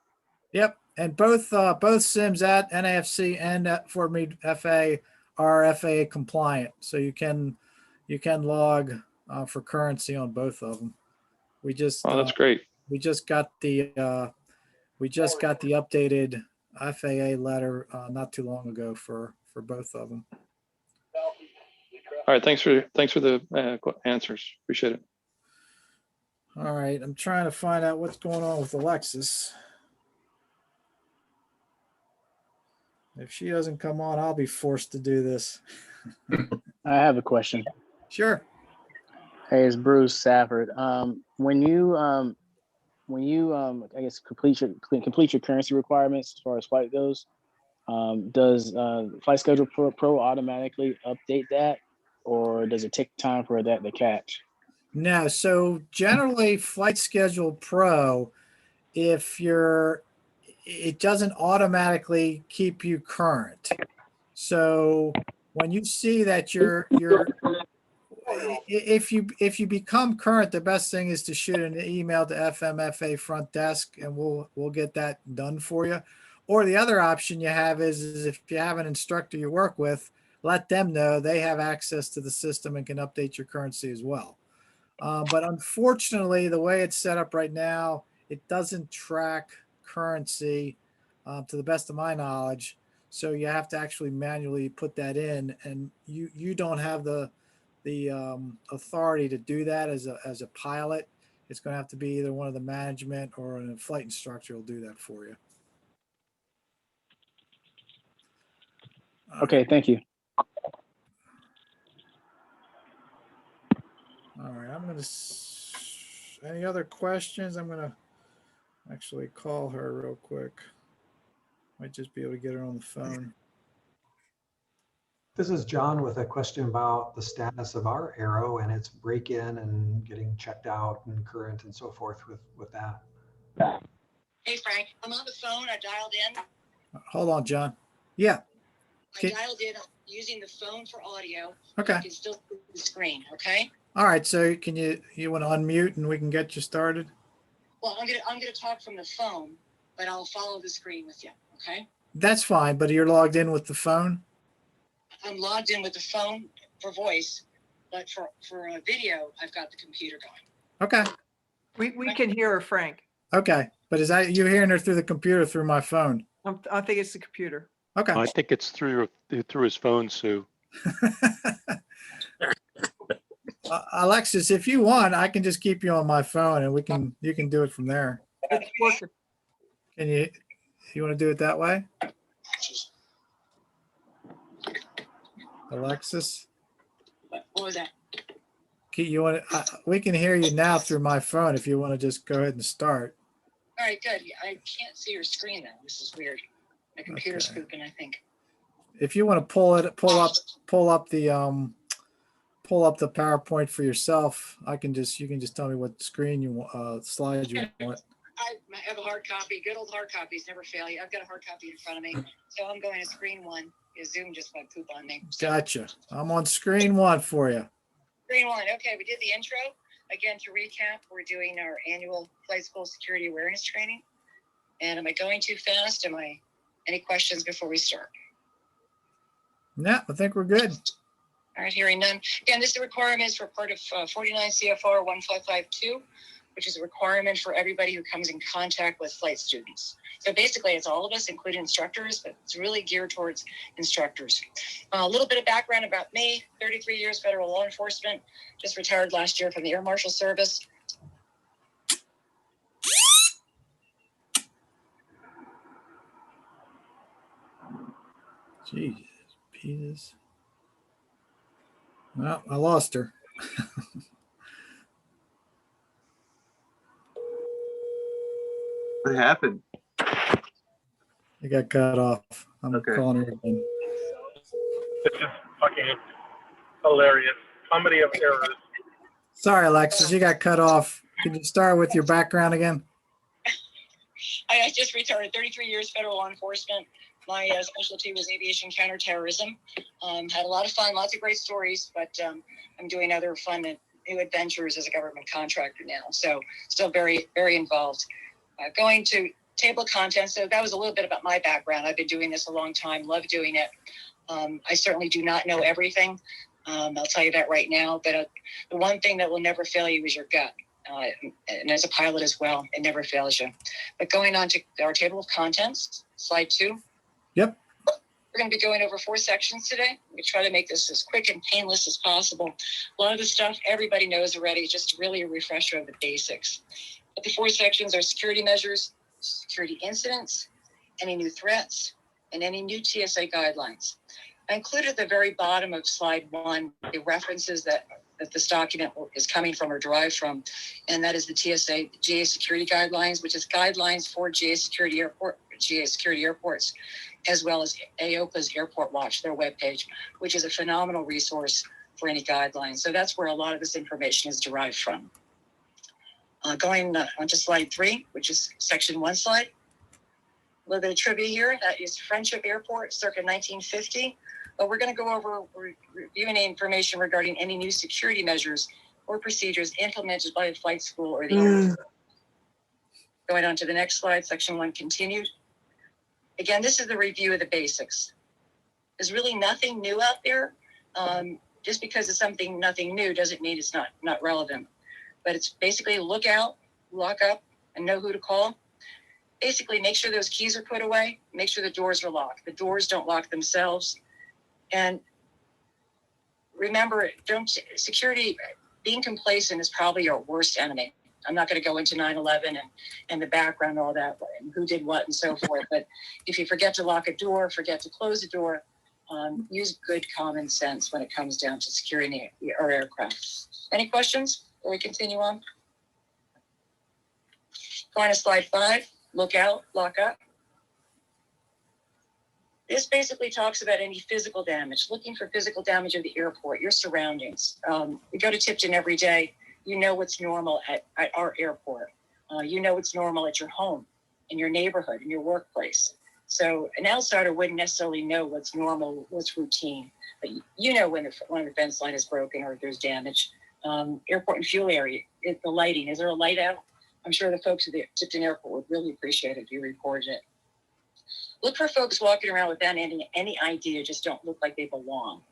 Yep, and both sims at NAFC and at Fort Meade FA are FAA compliant, so you can log for currency on both of them. We just Oh, that's great. we just got the updated FAA letter not too long ago for both of them. All right, thanks for the answers. Appreciate it. All right, I'm trying to find out what's going on with Alexis. If she doesn't come on, I'll be forced to do this. I have a question. Sure. Hey, it's Bruce Safford. When you I guess complete your currency requirements as far as flight goes, does Flight Schedule Pro automatically update that, or does it take time for that to catch? No, so generally Flight Schedule Pro, it doesn't automatically keep you current. So when you see that if you become current, the best thing is to shoot an email to FMFA front desk and we'll get that done for you. Or the other option you have is if you have an instructor you work with, let them know they have access to the system and can update your currency as well. But unfortunately, the way it's set up right now, it doesn't track currency to the best of my knowledge. So you have to actually manually put that in, and you don't have the authority to do that as a pilot. It's going to have to be either one of the management or a flight instructor will do that for you. Okay, thank you. All right, any other questions? I'm gonna actually call her real quick. Might just be able to get her on the phone. This is John with a question about the status of our Arrow and its break-in and getting checked out and current and so forth with that. Hey, Frank, I'm on the phone. I dialed in. Hold on, John. Yeah. I dialed in using the phone for audio. Okay. I can still see the screen, okay? All right. So can you want to unmute and we can get you started? Well, I'm gonna talk from the phone, but I'll follow the screen with you, okay? That's fine, but you're logged in with the phone? I'm logged in with the phone for voice, but for a video, I've got the computer going. Okay. We can hear her, Frank. Okay. But is that you hearing her through the computer through my phone? I think it's the computer. Okay. I think it's through his phone, Sue. Alexis, if you want, I can just keep you on my phone and you can do it from there. It's working. Can you want to do it that way? Alexis? What was that? We can hear you now through my phone if you want to just go ahead and start. All right, good. I can't see your screen though. This is weird. My computer's spoken, I think. If you want to pull up the PowerPoint for yourself, you can just tell me what screen you want, slide you want. I have a hard copy. Good old hard copies never fail you. I've got a hard copy in front of me. So I'm going to screen one. Zoom just went poop on me. Gotcha. I'm on screen one for you. Screen one. Okay, we did the intro. Again, to recap, we're doing our annual flight school security awareness training. And am I going too fast? Any questions before we start? No, I think we're good. All right, hearing none. Again, this is the requirements for part of 49 CFR 1552, which is a requirement for everybody who comes in contact with flight students. So basically, it's all of us, including instructors, but it's really geared towards instructors. A little bit of background about me, 33 years federal law enforcement, just retired last year from the Air Marshal Service. Jesus. Well, I lost her. What happened? It got cut off. I'm calling her again. This is fucking hilarious. Comedy of errors. Sorry, Alexis, you got cut off. Can you start with your background again? I just retired, 33 years federal law enforcement. My specialty was aviation counterterrorism. Had a lot of fun, lots of great stories, but I'm doing other fun new adventures as a government contractor now. So still very, very involved. Going to table of contents. So that was a little bit about my background. I've been doing this a long time, love doing it. I certainly do not know everything. I'll tell you that right now, but the one thing that will never fail you is your gut. And as a pilot as well, it never fails you. But going on to our table of contents, slide 2. Yep. We're going to be going over 4 sections today. We try to make this as quick and painless as possible. A lot of the stuff everybody knows already, just really a refresher of the basics. But the 4 sections are security measures, security incidents, any new threats, and any new TSA guidelines. I included at the very bottom of slide 1 the references that this document is coming from or derived from, and that is the TSA GA security guidelines, which is guidelines for GA security airports, as well as AOPA's Airport Watch, their webpage, which is a phenomenal resource for any guidelines. So that's where a lot of this information is derived from. Going on to slide 3, which is section 1 slide. A little bit of trivia here. That is Friendship Airport, circa 1950. But we're going to go over reviewing information regarding any new security measures or procedures implemented by the flight school or the airport. Going on to the next slide, section 1 continued. Again, this is the review of the basics. There's really nothing new out there. Just because it's nothing new doesn't mean it's not relevant. But it's basically look out, lock up, and know who to call. Basically, make sure those keys are put away. Make sure the doors are locked. The doors don't lock themselves. And remember, security, being complacent is probably your worst enemy. I'm not going to go into 9/11 and the background, all that, and who did what and so forth. But if you forget to lock a door, forget to close a door, use good common sense when it comes down to securing our aircraft. Any questions before we continue on? Going to slide 5, look out, lock up. This basically talks about any physical damage, looking for physical damage of the airport, your surroundings. We go to Tipton every day. You know what's normal at our airport. You know what's normal at your home, in your neighborhood, in your workplace. So an outsider wouldn't necessarily know what's normal, what's routine. But you know when the fence line is broken or there's damage. Airport and fuel area, the lighting. Is there a light out? I'm sure the folks at the Tipton Airport would really appreciate it if you reported it. Look for folks walking around without any idea, just don't look like they belong.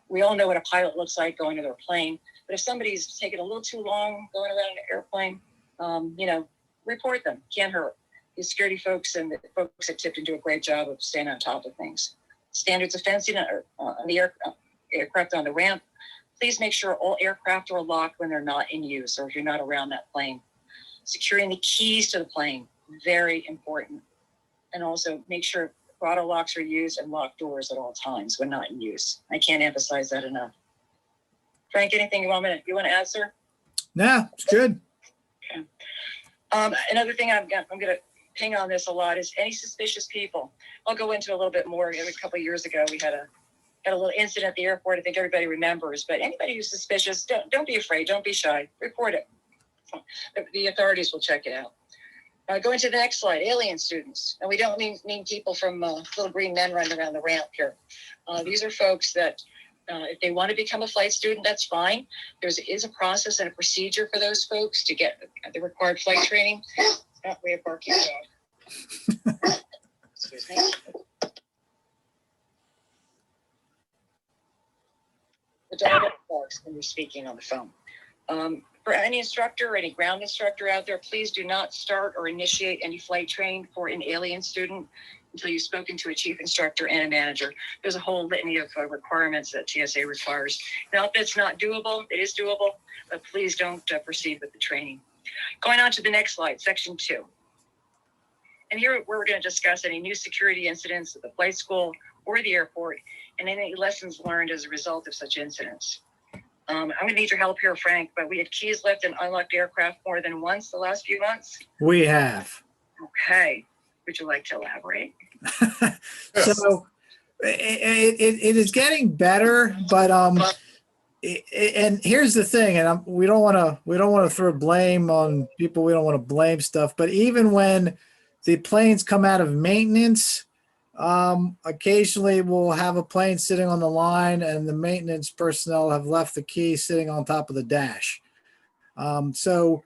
We all know what a pilot looks like going to their plane, but if somebody's taking a little too long going around an airplane, report them. Can't hurt. The security folks and the folks at Tipton do a great job of staying on top of things. Standards of fencing on the aircraft on the ramp. Please make sure all aircraft are locked when they're not in use or if you're not around that plane. Securing the keys to the plane, very important. And also make sure throttle locks are used and locked doors at all times when not in use. I can't emphasize that enough. Frank, anything you want to add, sir? Nah, it's good. Okay. Another thing I'm going to ping on this a lot is any suspicious people. I'll go into a little bit more. A couple of years ago, we had a little incident at the airport. I think everybody remembers. But anybody who's suspicious, don't be afraid. Don't be shy. Report it. The authorities will check it out. Going to the next slide, alien students. And we don't mean people from little green men running around the ramp here. These are folks that if they want to become a flight student, that's fine. There is a process and a procedure for those folks to get the required flight training. Oh, we have barking dog. Excuse me. The dog barks when you're speaking on the phone. For any instructor or any ground instructor out there, please do not start or initiate any flight training for an alien student until you've spoken to a chief instructor and a manager. There's a whole litany of requirements that TSA requires. Now, if it's not doable, it is doable, but please don't proceed with the training. Going on to the next slide, section 2. And here we're going to discuss any new security incidents at the flight school or the airport and any lessons learned as a result of such incidents. I'm going to need your help here, Frank, but we had keys left in unlocked aircraft more than once the last few months. We have. Okay. Would you like to elaborate? So it is getting better, but and here's the thing, and we don't want to throw blame on people. We don't want to blame stuff, but even when the planes come out of maintenance, Occasionally we'll have a plane sitting on the line and the maintenance personnel have left the key sitting on top of the dash. So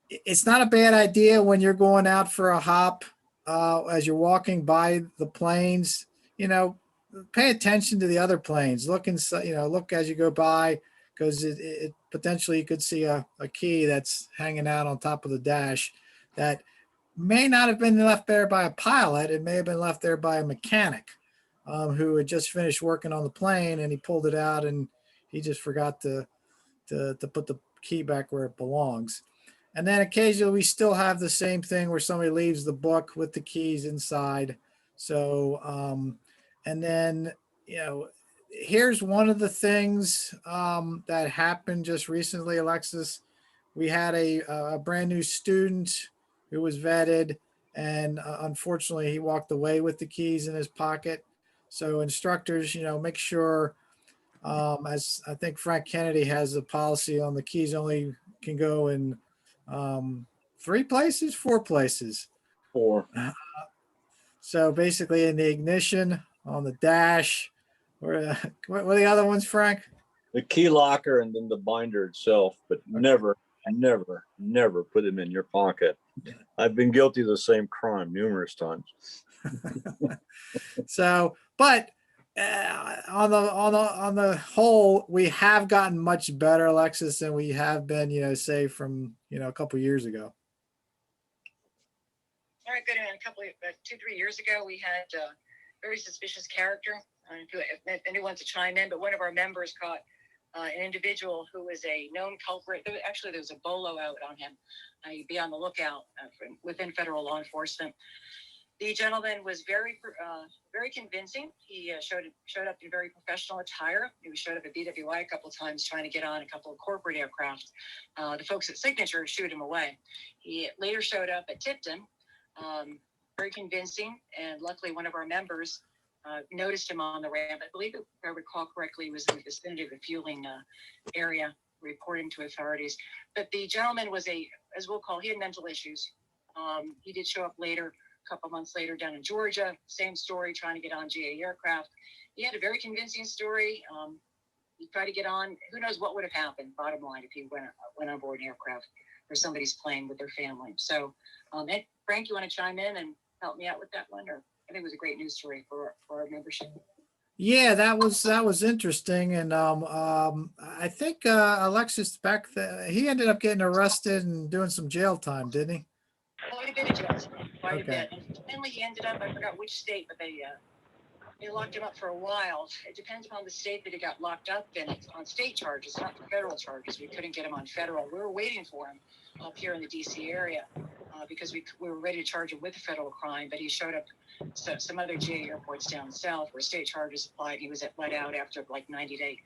it's not a bad idea when you're going out for a hop, as you're walking by the planes, pay attention to the other planes. Look inside, look as you go by, because it potentially you could see a key that's hanging out on top of the dash that may not have been left there by a pilot. It may have been left there by a mechanic who had just finished working on the plane, and he pulled it out and he just forgot to put the key back where it belongs. And then occasionally we still have the same thing where somebody leaves the book with the keys inside. So, and then, here's one of the things that happened just recently, Alexis. We had a brand new student who was vetted, and unfortunately he walked away with the keys in his pocket. So instructors, make sure, as I think Frank Kennedy has a policy on, the keys only can go in 4 places. 4. So basically in the ignition, on the dash, or what are the other ones, Frank? The key locker and then the binder itself, but never put them in your pocket. I've been guilty of the same crime numerous times. So, but on the whole, we have gotten much better, Alexis, than we have been, say from, a couple of years ago. All right, good. And a couple of 2-3 years ago, we had a very suspicious character. If anyone wants to chime in, but one of our members caught an individual who was a known culprit. Actually, there was a bolo out on him. Be on the lookout within federal law enforcement. The gentleman was very convincing. He showed up in very professional attire. He showed up at BWI a couple of times trying to get on a couple of corporate aircraft. The folks at Signature shooed him away. He later showed up at Tipton, very convincing, and luckily one of our members noticed him on the ramp. I believe, if I recall correctly, he was in the vicinity of the fueling area, reporting to authorities. But the gentleman was as we'll call, he had mental issues. He did show up later, a couple months later, down in Georgia. Same story, trying to get on GA aircraft. He had a very convincing story. He tried to get on. Who knows what would have happened, bottom line, if he went on board an aircraft or somebody's plane with their family. So, Frank, you want to chime in and help me out with that one? Or I think it was a great news story for our membership. Yeah, that was interesting, and I think Alexis Beck, he ended up getting arrested and doing some jail time, didn't he? Quite a bit of jail time, quite a bit. And finally, he ended up, I forgot which state, but they locked him up for a while. It depends upon the state that he got locked up in. It's on state charges, not federal charges. We couldn't get him on federal. We were waiting for him up here in the DC area because we were ready to charge him with a federal crime, but he showed up some other GA airports down south where state charges applied. He was let out after like 90-day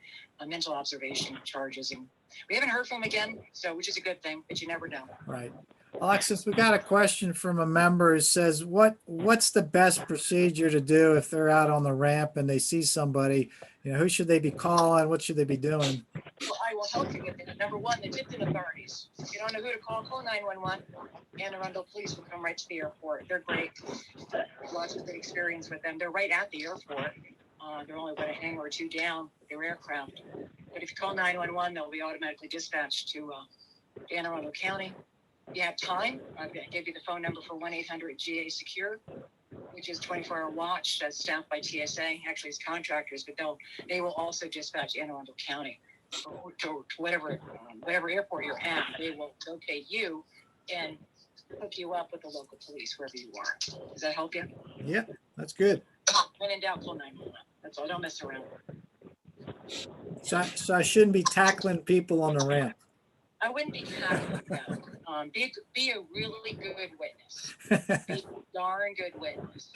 mental observation charges. And we haven't heard from him again, so which is a good thing, but you never know. Right. Alexis, we got a question from a member who says, what's the best procedure to do if they're out on the ramp and they see somebody? Who should they be calling? What should they be doing? Well, I will help you with it. Number one, the Tipton authorities. If you don't know who to call 911. Anne Arundel Police will come right to the airport. They're great. Lots of good experience with them. They're right at the airport. They're only about a hangar or two down with their aircraft. But if you call 911, they'll be automatically dispatched to Anne Arundel County. If you have time, I'm going to give you the phone number for 1-800-GA-SECURE, which is 24-hour watch that's staffed by TSA. Actually, it's contractors, but they will also dispatch Anne Arundel County to whatever airport you're at. They will locate you and hook you up with the local police wherever you are. Does that help you? Yeah, that's good. When in doubt, call 911. That's all. Don't mess around. So I shouldn't be tackling people on the ramp. I wouldn't be tackling them. Be a really good witness. Be a darn good witness.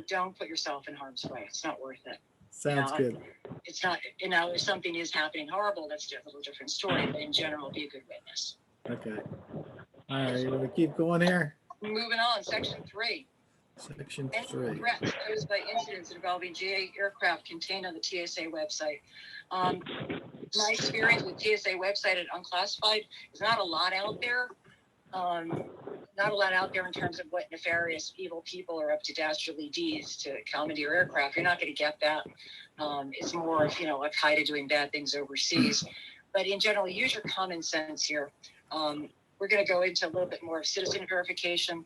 Don't put yourself in harm's way. It's not worth it. Sounds good. It's not. If something is happening horrible, that's a little different story. But in general, be a good witness. Okay. All right. You want to keep going here? Moving on. Section 3. Section Any 3. threats posed by incidents involving GA aircraft contained on the TSA website. My experience with TSA website and unclassified is not a lot out there. not a lot out there in terms of what nefarious evil people are up to dastardly deeds to commandeer aircraft. You're not going to get that. It's more of, Al-Qaeda doing bad things overseas. But in general, use your common sense here. We're going to go into a little bit more of citizen verification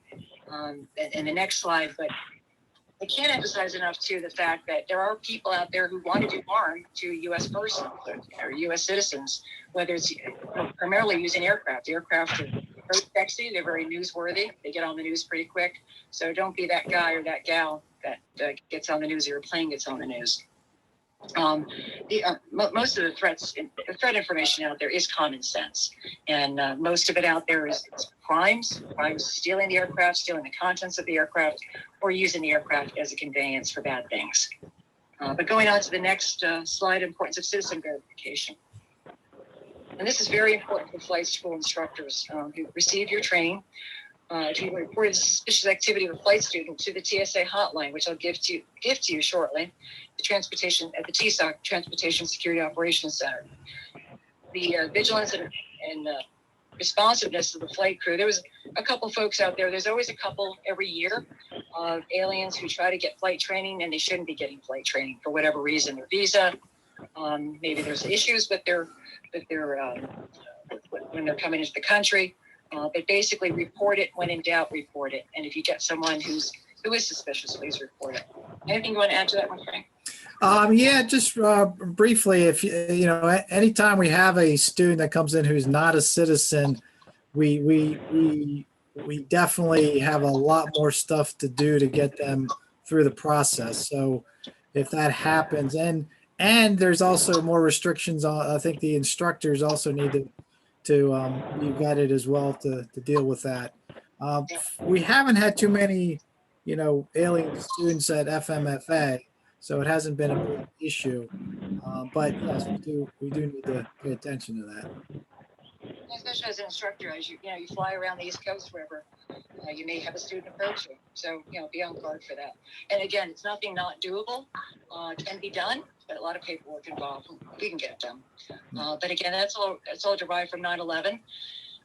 in the next slide, but I can't emphasize enough too the fact that there are people out there who want to do harm to U.S. persons or U.S. citizens, whether it's primarily using aircraft. Aircraft are very sexy, they're very newsworthy, they get on the news pretty quick. So don't be that guy or that gal that gets on the news, or your plane gets on the news. Most of the threat information out there is common sense, and most of it out there is crimes, stealing the aircraft, stealing the contents of the aircraft, or using the aircraft as a conveyance for bad things. But going on to the next slide, importance of citizen verification. And this is very important for flight school instructors who receive your training. To report suspicious activity of a flight student to the TSA hotline, which I'll give to you shortly, at the TSOC, Transportation Security Operations Center. The vigilance and responsiveness of the flight crew. There was a couple folks out there. There's always a couple every year of aliens who try to get flight training, and they shouldn't be getting flight training for whatever reason. Their visa, maybe there's issues with their when they're coming into the country. But basically, report it. When in doubt, report it. And if you get someone who is suspicious, please report it. Anything you want to add to that one, Frank? Yeah, just briefly, if anytime we have a student that comes in who's not a citizen, we definitely have a lot more stuff to do to get them through the process. So if that happens, and there's also more restrictions on, I think the instructors also need to be vetted as well to deal with that. We haven't had too many, alien students at FMFA, so it hasn't been a big issue. But yes, we do need to pay attention to that. Especially as an instructor, as you fly around the East Coast, wherever you may have a student approach you. So be on guard for that. And again, it's nothing not doable. It can be done, but a lot of paperwork involved. We can get it done. But again, that's all derived from 9/11.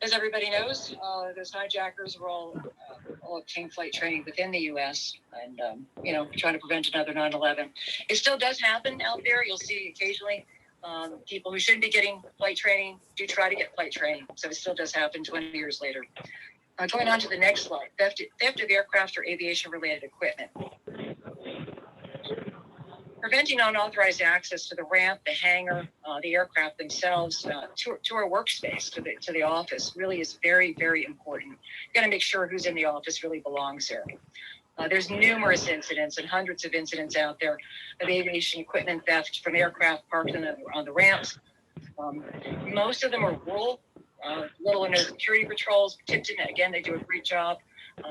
As everybody knows, those hijackers were all obtained flight training within the U.S. and trying to prevent another 9/11. It still does happen out there. You'll see occasionally people who shouldn't be getting flight training do try to get flight training. So it still does happen 20 years later. Going on to the next slide, theft of aircraft or aviation-related equipment. Preventing unauthorized access to the ramp, the hangar, the aircraft themselves, to our workspace, to the office, really is very, very important. You've got to make sure who's in the office really belongs there. There's numerous incidents and hundreds of incidents out there of aviation equipment theft from aircraft parked on the ramps. Most of them are rural, little and no security patrols. Tipton, again, they do a great job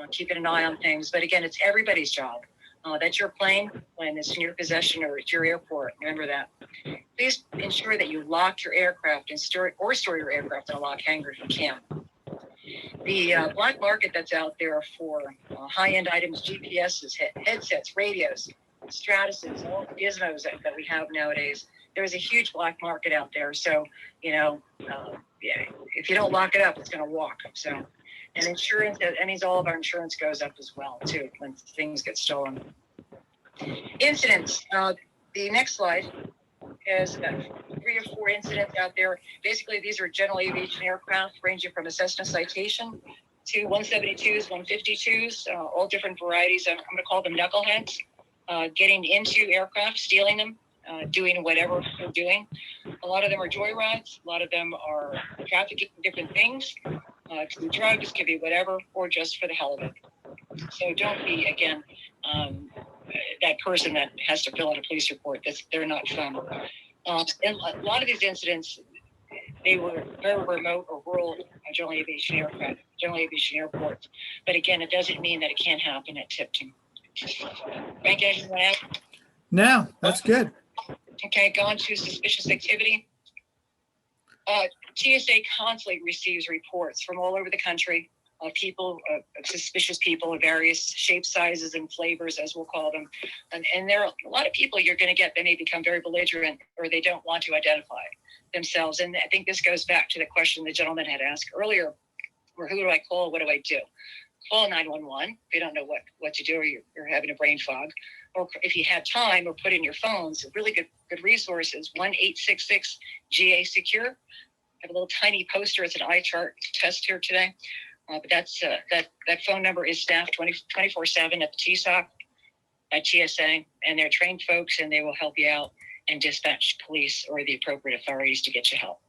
keeping an eye on things. But again, it's everybody's job. That's your plane when it's in your possession or at your airport. Remember that. Please ensure that you lock your aircraft and store your aircraft in a locked hangar if you can. The black market that's out there for high-end items, GPSs, headsets, radios, Stratuses, all the gizmos that we have nowadays, there's a huge black market out there. So, if you don't lock it up, it's going to walk. So, and insurance, that means all of our insurance goes up as well, too, when things get stolen. Incidents. The next slide is about 3 or 4 incidents out there. Basically, these are general aviation aircraft ranging from a Cessna Citation to 172s, 152s, all different varieties. I'm going to call them knuckleheads, getting into aircraft, stealing them, doing whatever they're doing. A lot of them are joyrides. A lot of them are trafficking different things. It could be drugs, could be whatever, or just for the hell of it. So don't be, again, that person that has to fill out a police report. They're not fun. And a lot of these incidents, they were very remote or rural general aviation aircraft, general aviation airports. But again, it doesn't mean that it can't happen at Tipton. Frank, anything you want to add? No, that's good. Okay, going to suspicious activity. TSA constantly receives reports from all over the country of people, suspicious people of various shapes, sizes, and flavors, as we'll call them. And there are a lot of people you're going to get that may become very belligerent or they don't want to identify themselves. And I think this goes back to the question the gentleman had asked earlier or who do I call? What do I do? Call 911 if you don't know what to do, or you're having a brain fog. Or if you have time, or put in your phones, really good resources, 1-866-GA Secure. I have a little tiny poster. It's an eye chart test here today. But that's that phone number is staffed 24/7 at the TSOC, at TSA, and they're trained folks, and they will help you out and dispatch police or the appropriate authorities to get you help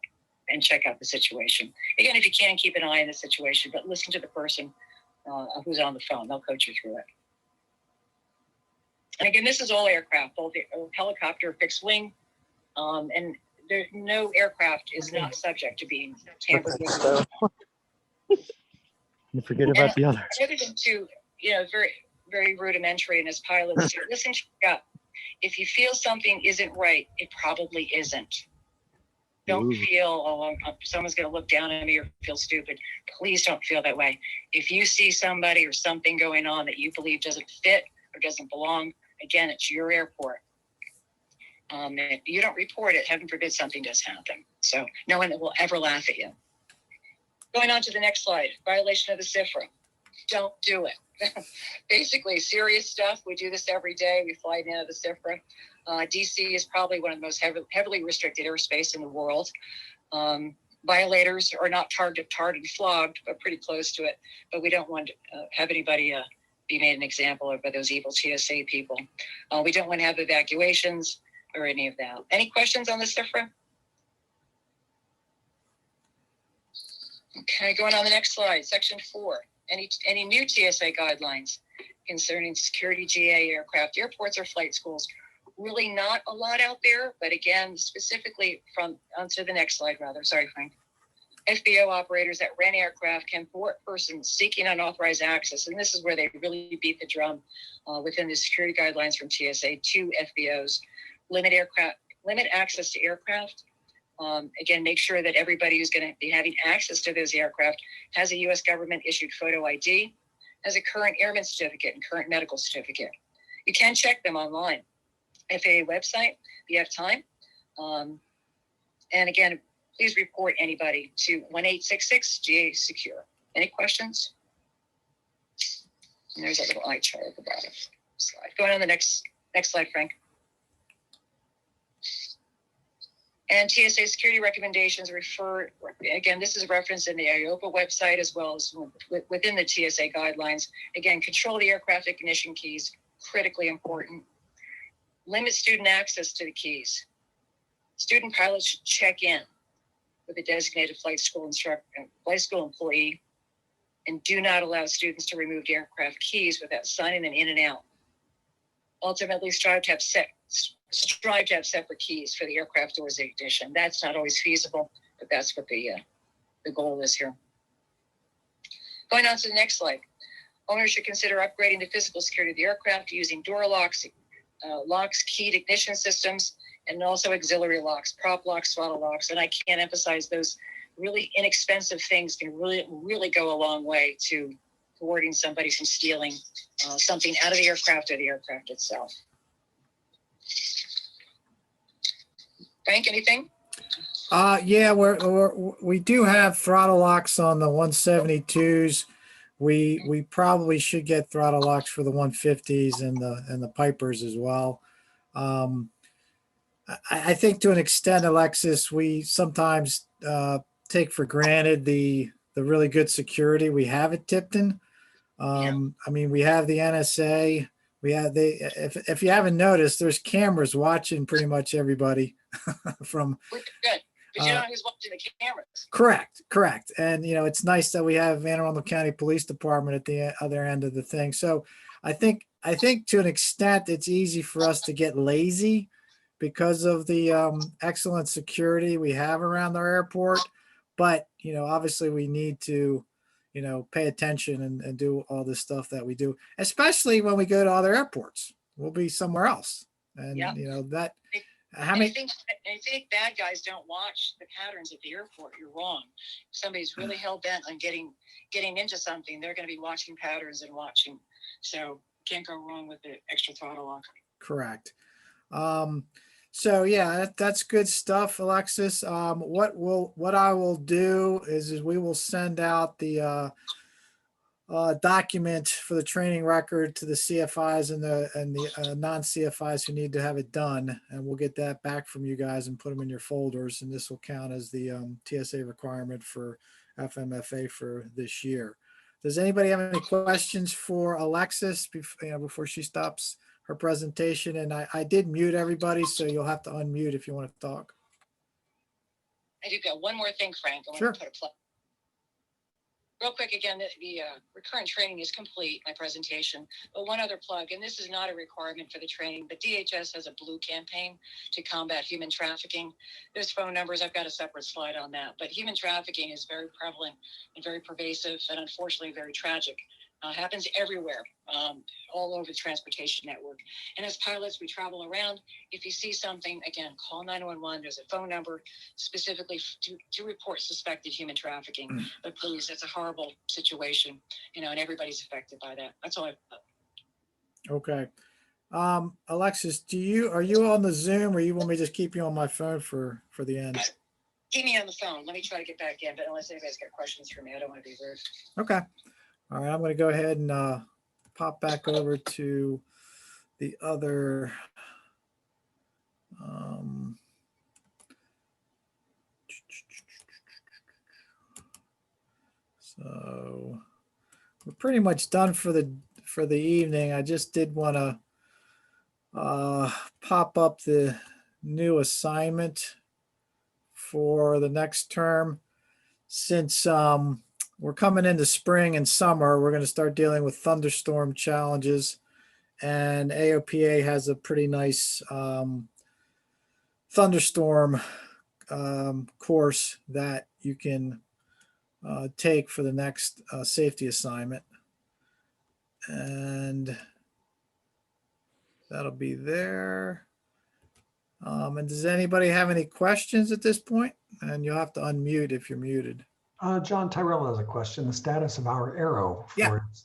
and check out the situation. Again, if you can, keep an eye on the situation, but listen to the person who's on the phone. They'll coach you through it. And again, this is all aircraft, both the helicopter, fixed wing, and there's no aircraft is not subject to being tampered with. You forget about the others. Other than to, very, very rudimentary, and as pilots, listen to your gut. If you feel something isn't right, it probably isn't. Don't feel, oh, someone's going to look down at me or feel stupid. Please don't feel that way. If you see somebody or something going on that you believe doesn't fit or doesn't belong, again, it's your airport. If you don't report it, heaven forbid something does happen. So no one will ever laugh at you. Going on to the next slide, violation of the Sephirah. Don't do it. Basically, serious stuff. We do this every day. We fly in out of the Sephirah. DC is probably one of the most heavily restricted airspace in the world. Violators are not tarred and flogged, but pretty close to it. But we don't want to have anybody be made an example of by those evil TSA people. We don't want to have evacuations or any of that. Any questions on the Sephirah? Okay, going on the next slide, section 4. Any new TSA guidelines concerning security GA aircraft, airports, or flight schools? Really not a lot out there, but again, specifically onto the next slide, rather. Sorry, Frank. FBO operators that rent aircraft can thwart persons seeking unauthorized access, and this is where they really beat the drum within the security guidelines from TSA to FBOs. Limit access to aircraft. Again, make sure that everybody who's going to be having access to those aircraft has a U.S. government issued photo ID, has a current airman certificate and current medical certificate. You can check them online. FAA website, if you have time. And again, please report anybody to 1-866-GA Secure. Any questions? And there's a little eye chart at the bottom slide. Going on the next slide, Frank. And TSA security recommendations refer, again, this is referenced in the IOPA website as well as within the TSA guidelines. Again, control the aircraft ignition keys, critically important. Limit student access to the keys. Student pilots should check in with a designated flight school employee, and do not allow students to remove the aircraft keys without signing them in and out. Ultimately, strive to have separate keys for the aircraft doors ignition. That's not always feasible, but that's what the goal is here. Going on to the next slide. Owners should consider upgrading the physical security of the aircraft using door locks, keyed ignition systems, and also auxiliary locks, prop locks, throttle locks. And I can't emphasize those really inexpensive things can really go a long way to thwarting somebody from stealing something out of the aircraft or the aircraft itself. Frank, anything? Yeah, we do have throttle locks on the 172s. We probably should get throttle locks for the 150s and the Pipers as well. I think to an extent, Alexis, we sometimes take for granted the really good security we have at Tipton. I mean, we have the NSA. We have if you haven't noticed, there's cameras watching pretty much everybody from. Good, because you know who's watching the cameras. Correct. And it's nice that we have Anne Arundel County Police Department at the other end of the thing. So I think to an extent it's easy for us to get lazy because of the excellent security we have around our airport. But obviously we need to pay attention and do all this stuff that we do, especially when we go to other airports. We'll be somewhere else. And that I think bad guys don't watch the patterns at the airport. You're wrong. If somebody's really hell bent on getting into something, they're going to be watching patterns and watching. So can't go wrong with the extra throttle lock. Correct. So yeah, that's good stuff, Alexis. What I will do is we will send out the document for the training record to the CFIs and the non-CFIs who need to have it done, and we'll get that back from you guys and put them in your folders. And this will count as the TSA requirement for FMFA for this year. Does anybody have any questions for Alexis before she stops her presentation? And I did mute everybody, so you'll have to unmute if you want to talk. I do got one more thing, Frank. I want Sure. to put a plug. Real quick, again, the recurrent training is complete, my presentation, but one other plug, and this is not a requirement for the training, but DHS has a blue campaign to combat human trafficking. There's phone numbers. I've got a separate slide on that, but human trafficking is very prevalent and very pervasive and unfortunately very tragic. Happens everywhere, all over the transportation network. And as pilots, we travel around. If you see something, again, call 911. There's a phone number specifically to report suspected human trafficking. But please, it's a horrible situation, and everybody's affected by that. That's all I've. Okay. Alexis, are you on the Zoom, or you want me to just keep you on my phone for the end? Keep me on the phone. Let me try to get back in, but unless anybody's got questions for me, I don't want to be rude. Okay. All right, I'm going to go ahead and pop back over to the other. So we're pretty much done for the evening. I just did want to pop up the new assignment for the next term. Since we're coming into spring and summer, we're going to start dealing with thunderstorm challenges, and AOPA has a pretty nice thunderstorm course that you can take for the next safety assignment. And that'll be there. And does anybody have any questions at this point? And you'll have to unmute if you're muted. John Tyrell has a question. The status of our Arrow Yeah. for its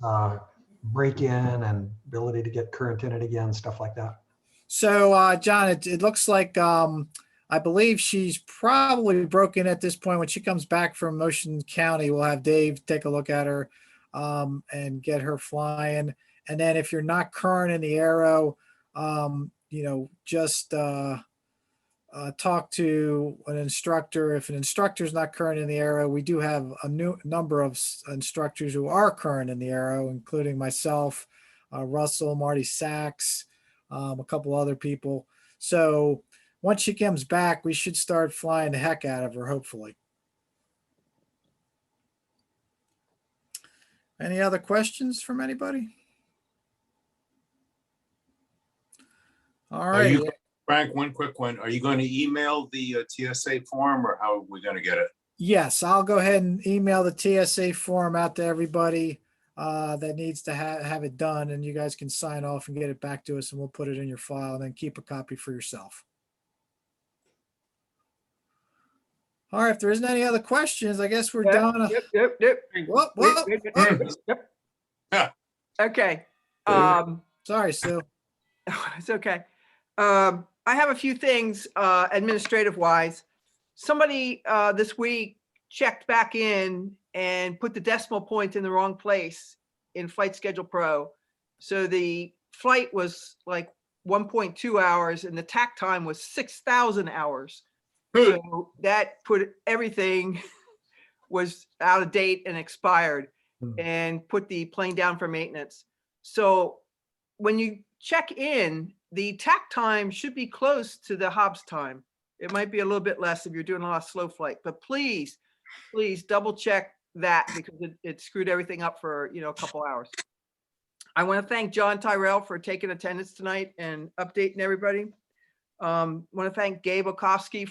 break-in and ability to get current in it again, stuff like that. So, John, it looks like I believe she's probably broken at this point. When she comes back from Motion County, we'll have Dave take a look at her and get her flying. And then if you're not current in the Arrow, just talk to an instructor. If an instructor is not current in the Arrow, we do have a new number of instructors who are current in the Arrow, including myself, Russell, Marty Sachs, a couple other people. So once she comes back, we should start flying the heck out of her, hopefully. Any other questions from anybody? All right. Frank, one quick one. Are you going to email the TSA form, or how are we going to get it? Yes, I'll go ahead and email the TSA form out to everybody that needs to have it done, and you guys can sign off and get it back to us, and we'll put it in your file, and then keep a copy for yourself. All right, if there isn't any other questions, I guess we're done. Yep. Yep. Okay. Sorry, Sue. It's okay. I have a few things administrative wise. Somebody this week checked back in and put the decimal point in the wrong place in Flight Schedule Pro. So the flight was like 1.2 hours and the tack time was 6,000 hours. So that put everything was out of date and expired and put the plane down for maintenance. So when you check in, the tack time should be close to the Hobbs time. It might be a little bit less if you're doing a lot of slow flight, but please double check that because it screwed everything up for, a couple hours. I want to thank John Tyrell for taking attendance tonight and updating everybody. Want to thank Gabe Okoski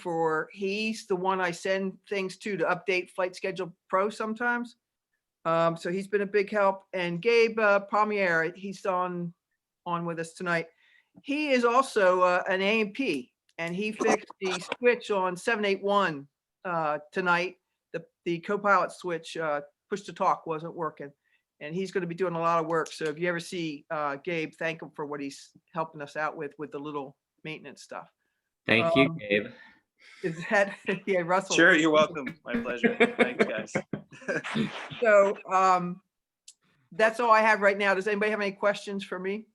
he's the one I send things to update Flight Schedule Pro sometimes. So he's been a big help. And Gabe Palmier, he's on with us tonight. He is also an A&P, and he fixed the switch on 781 tonight. The co-pilot switch, push to talk, wasn't working, and he's going to be doing a lot of work. So if you ever see Gabe, thank him for what he's helping us out with the little maintenance stuff. Thank you, Um, Gabe. Is that, yeah, Russell? Sure, you're welcome. My pleasure. Thanks, guys. So that's all I have right now. Does anybody have any questions for me?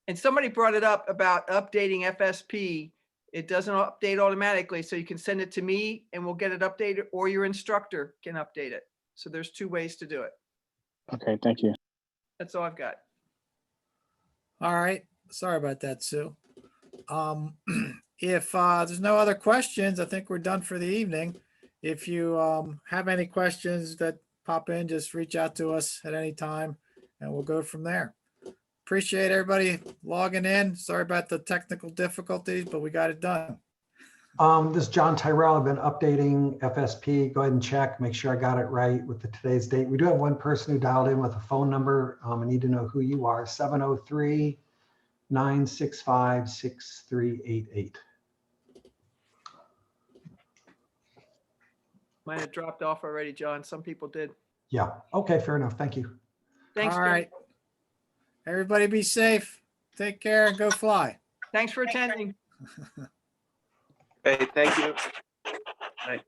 And somebody brought it up about updating FSP. It doesn't update automatically, so you can send it to me and we'll get it updated, or your instructor can update it. So there's 2 ways to do it. Okay, thank you. That's all I've got. All right. Sorry about that, Sue. If there's no other questions, I think we're done for the evening. If you have any questions that pop in, just reach out to us at any time and we'll go from there. Appreciate everybody logging in. Sorry about the technical difficulties, but we got it done. This is John Tyrell. I've been updating FSP. Go ahead and check, make sure I got it right with today's date. We do have one person who dialed in with a phone number. I need to know who you are. 703-965-6388. Might have dropped off already, John. Some people did. Yeah. Okay. Fair enough. Thank you. Thanks, All Bill. right. Everybody be safe. Take care and go fly. Thanks for attending. Okay, thank you. Bye.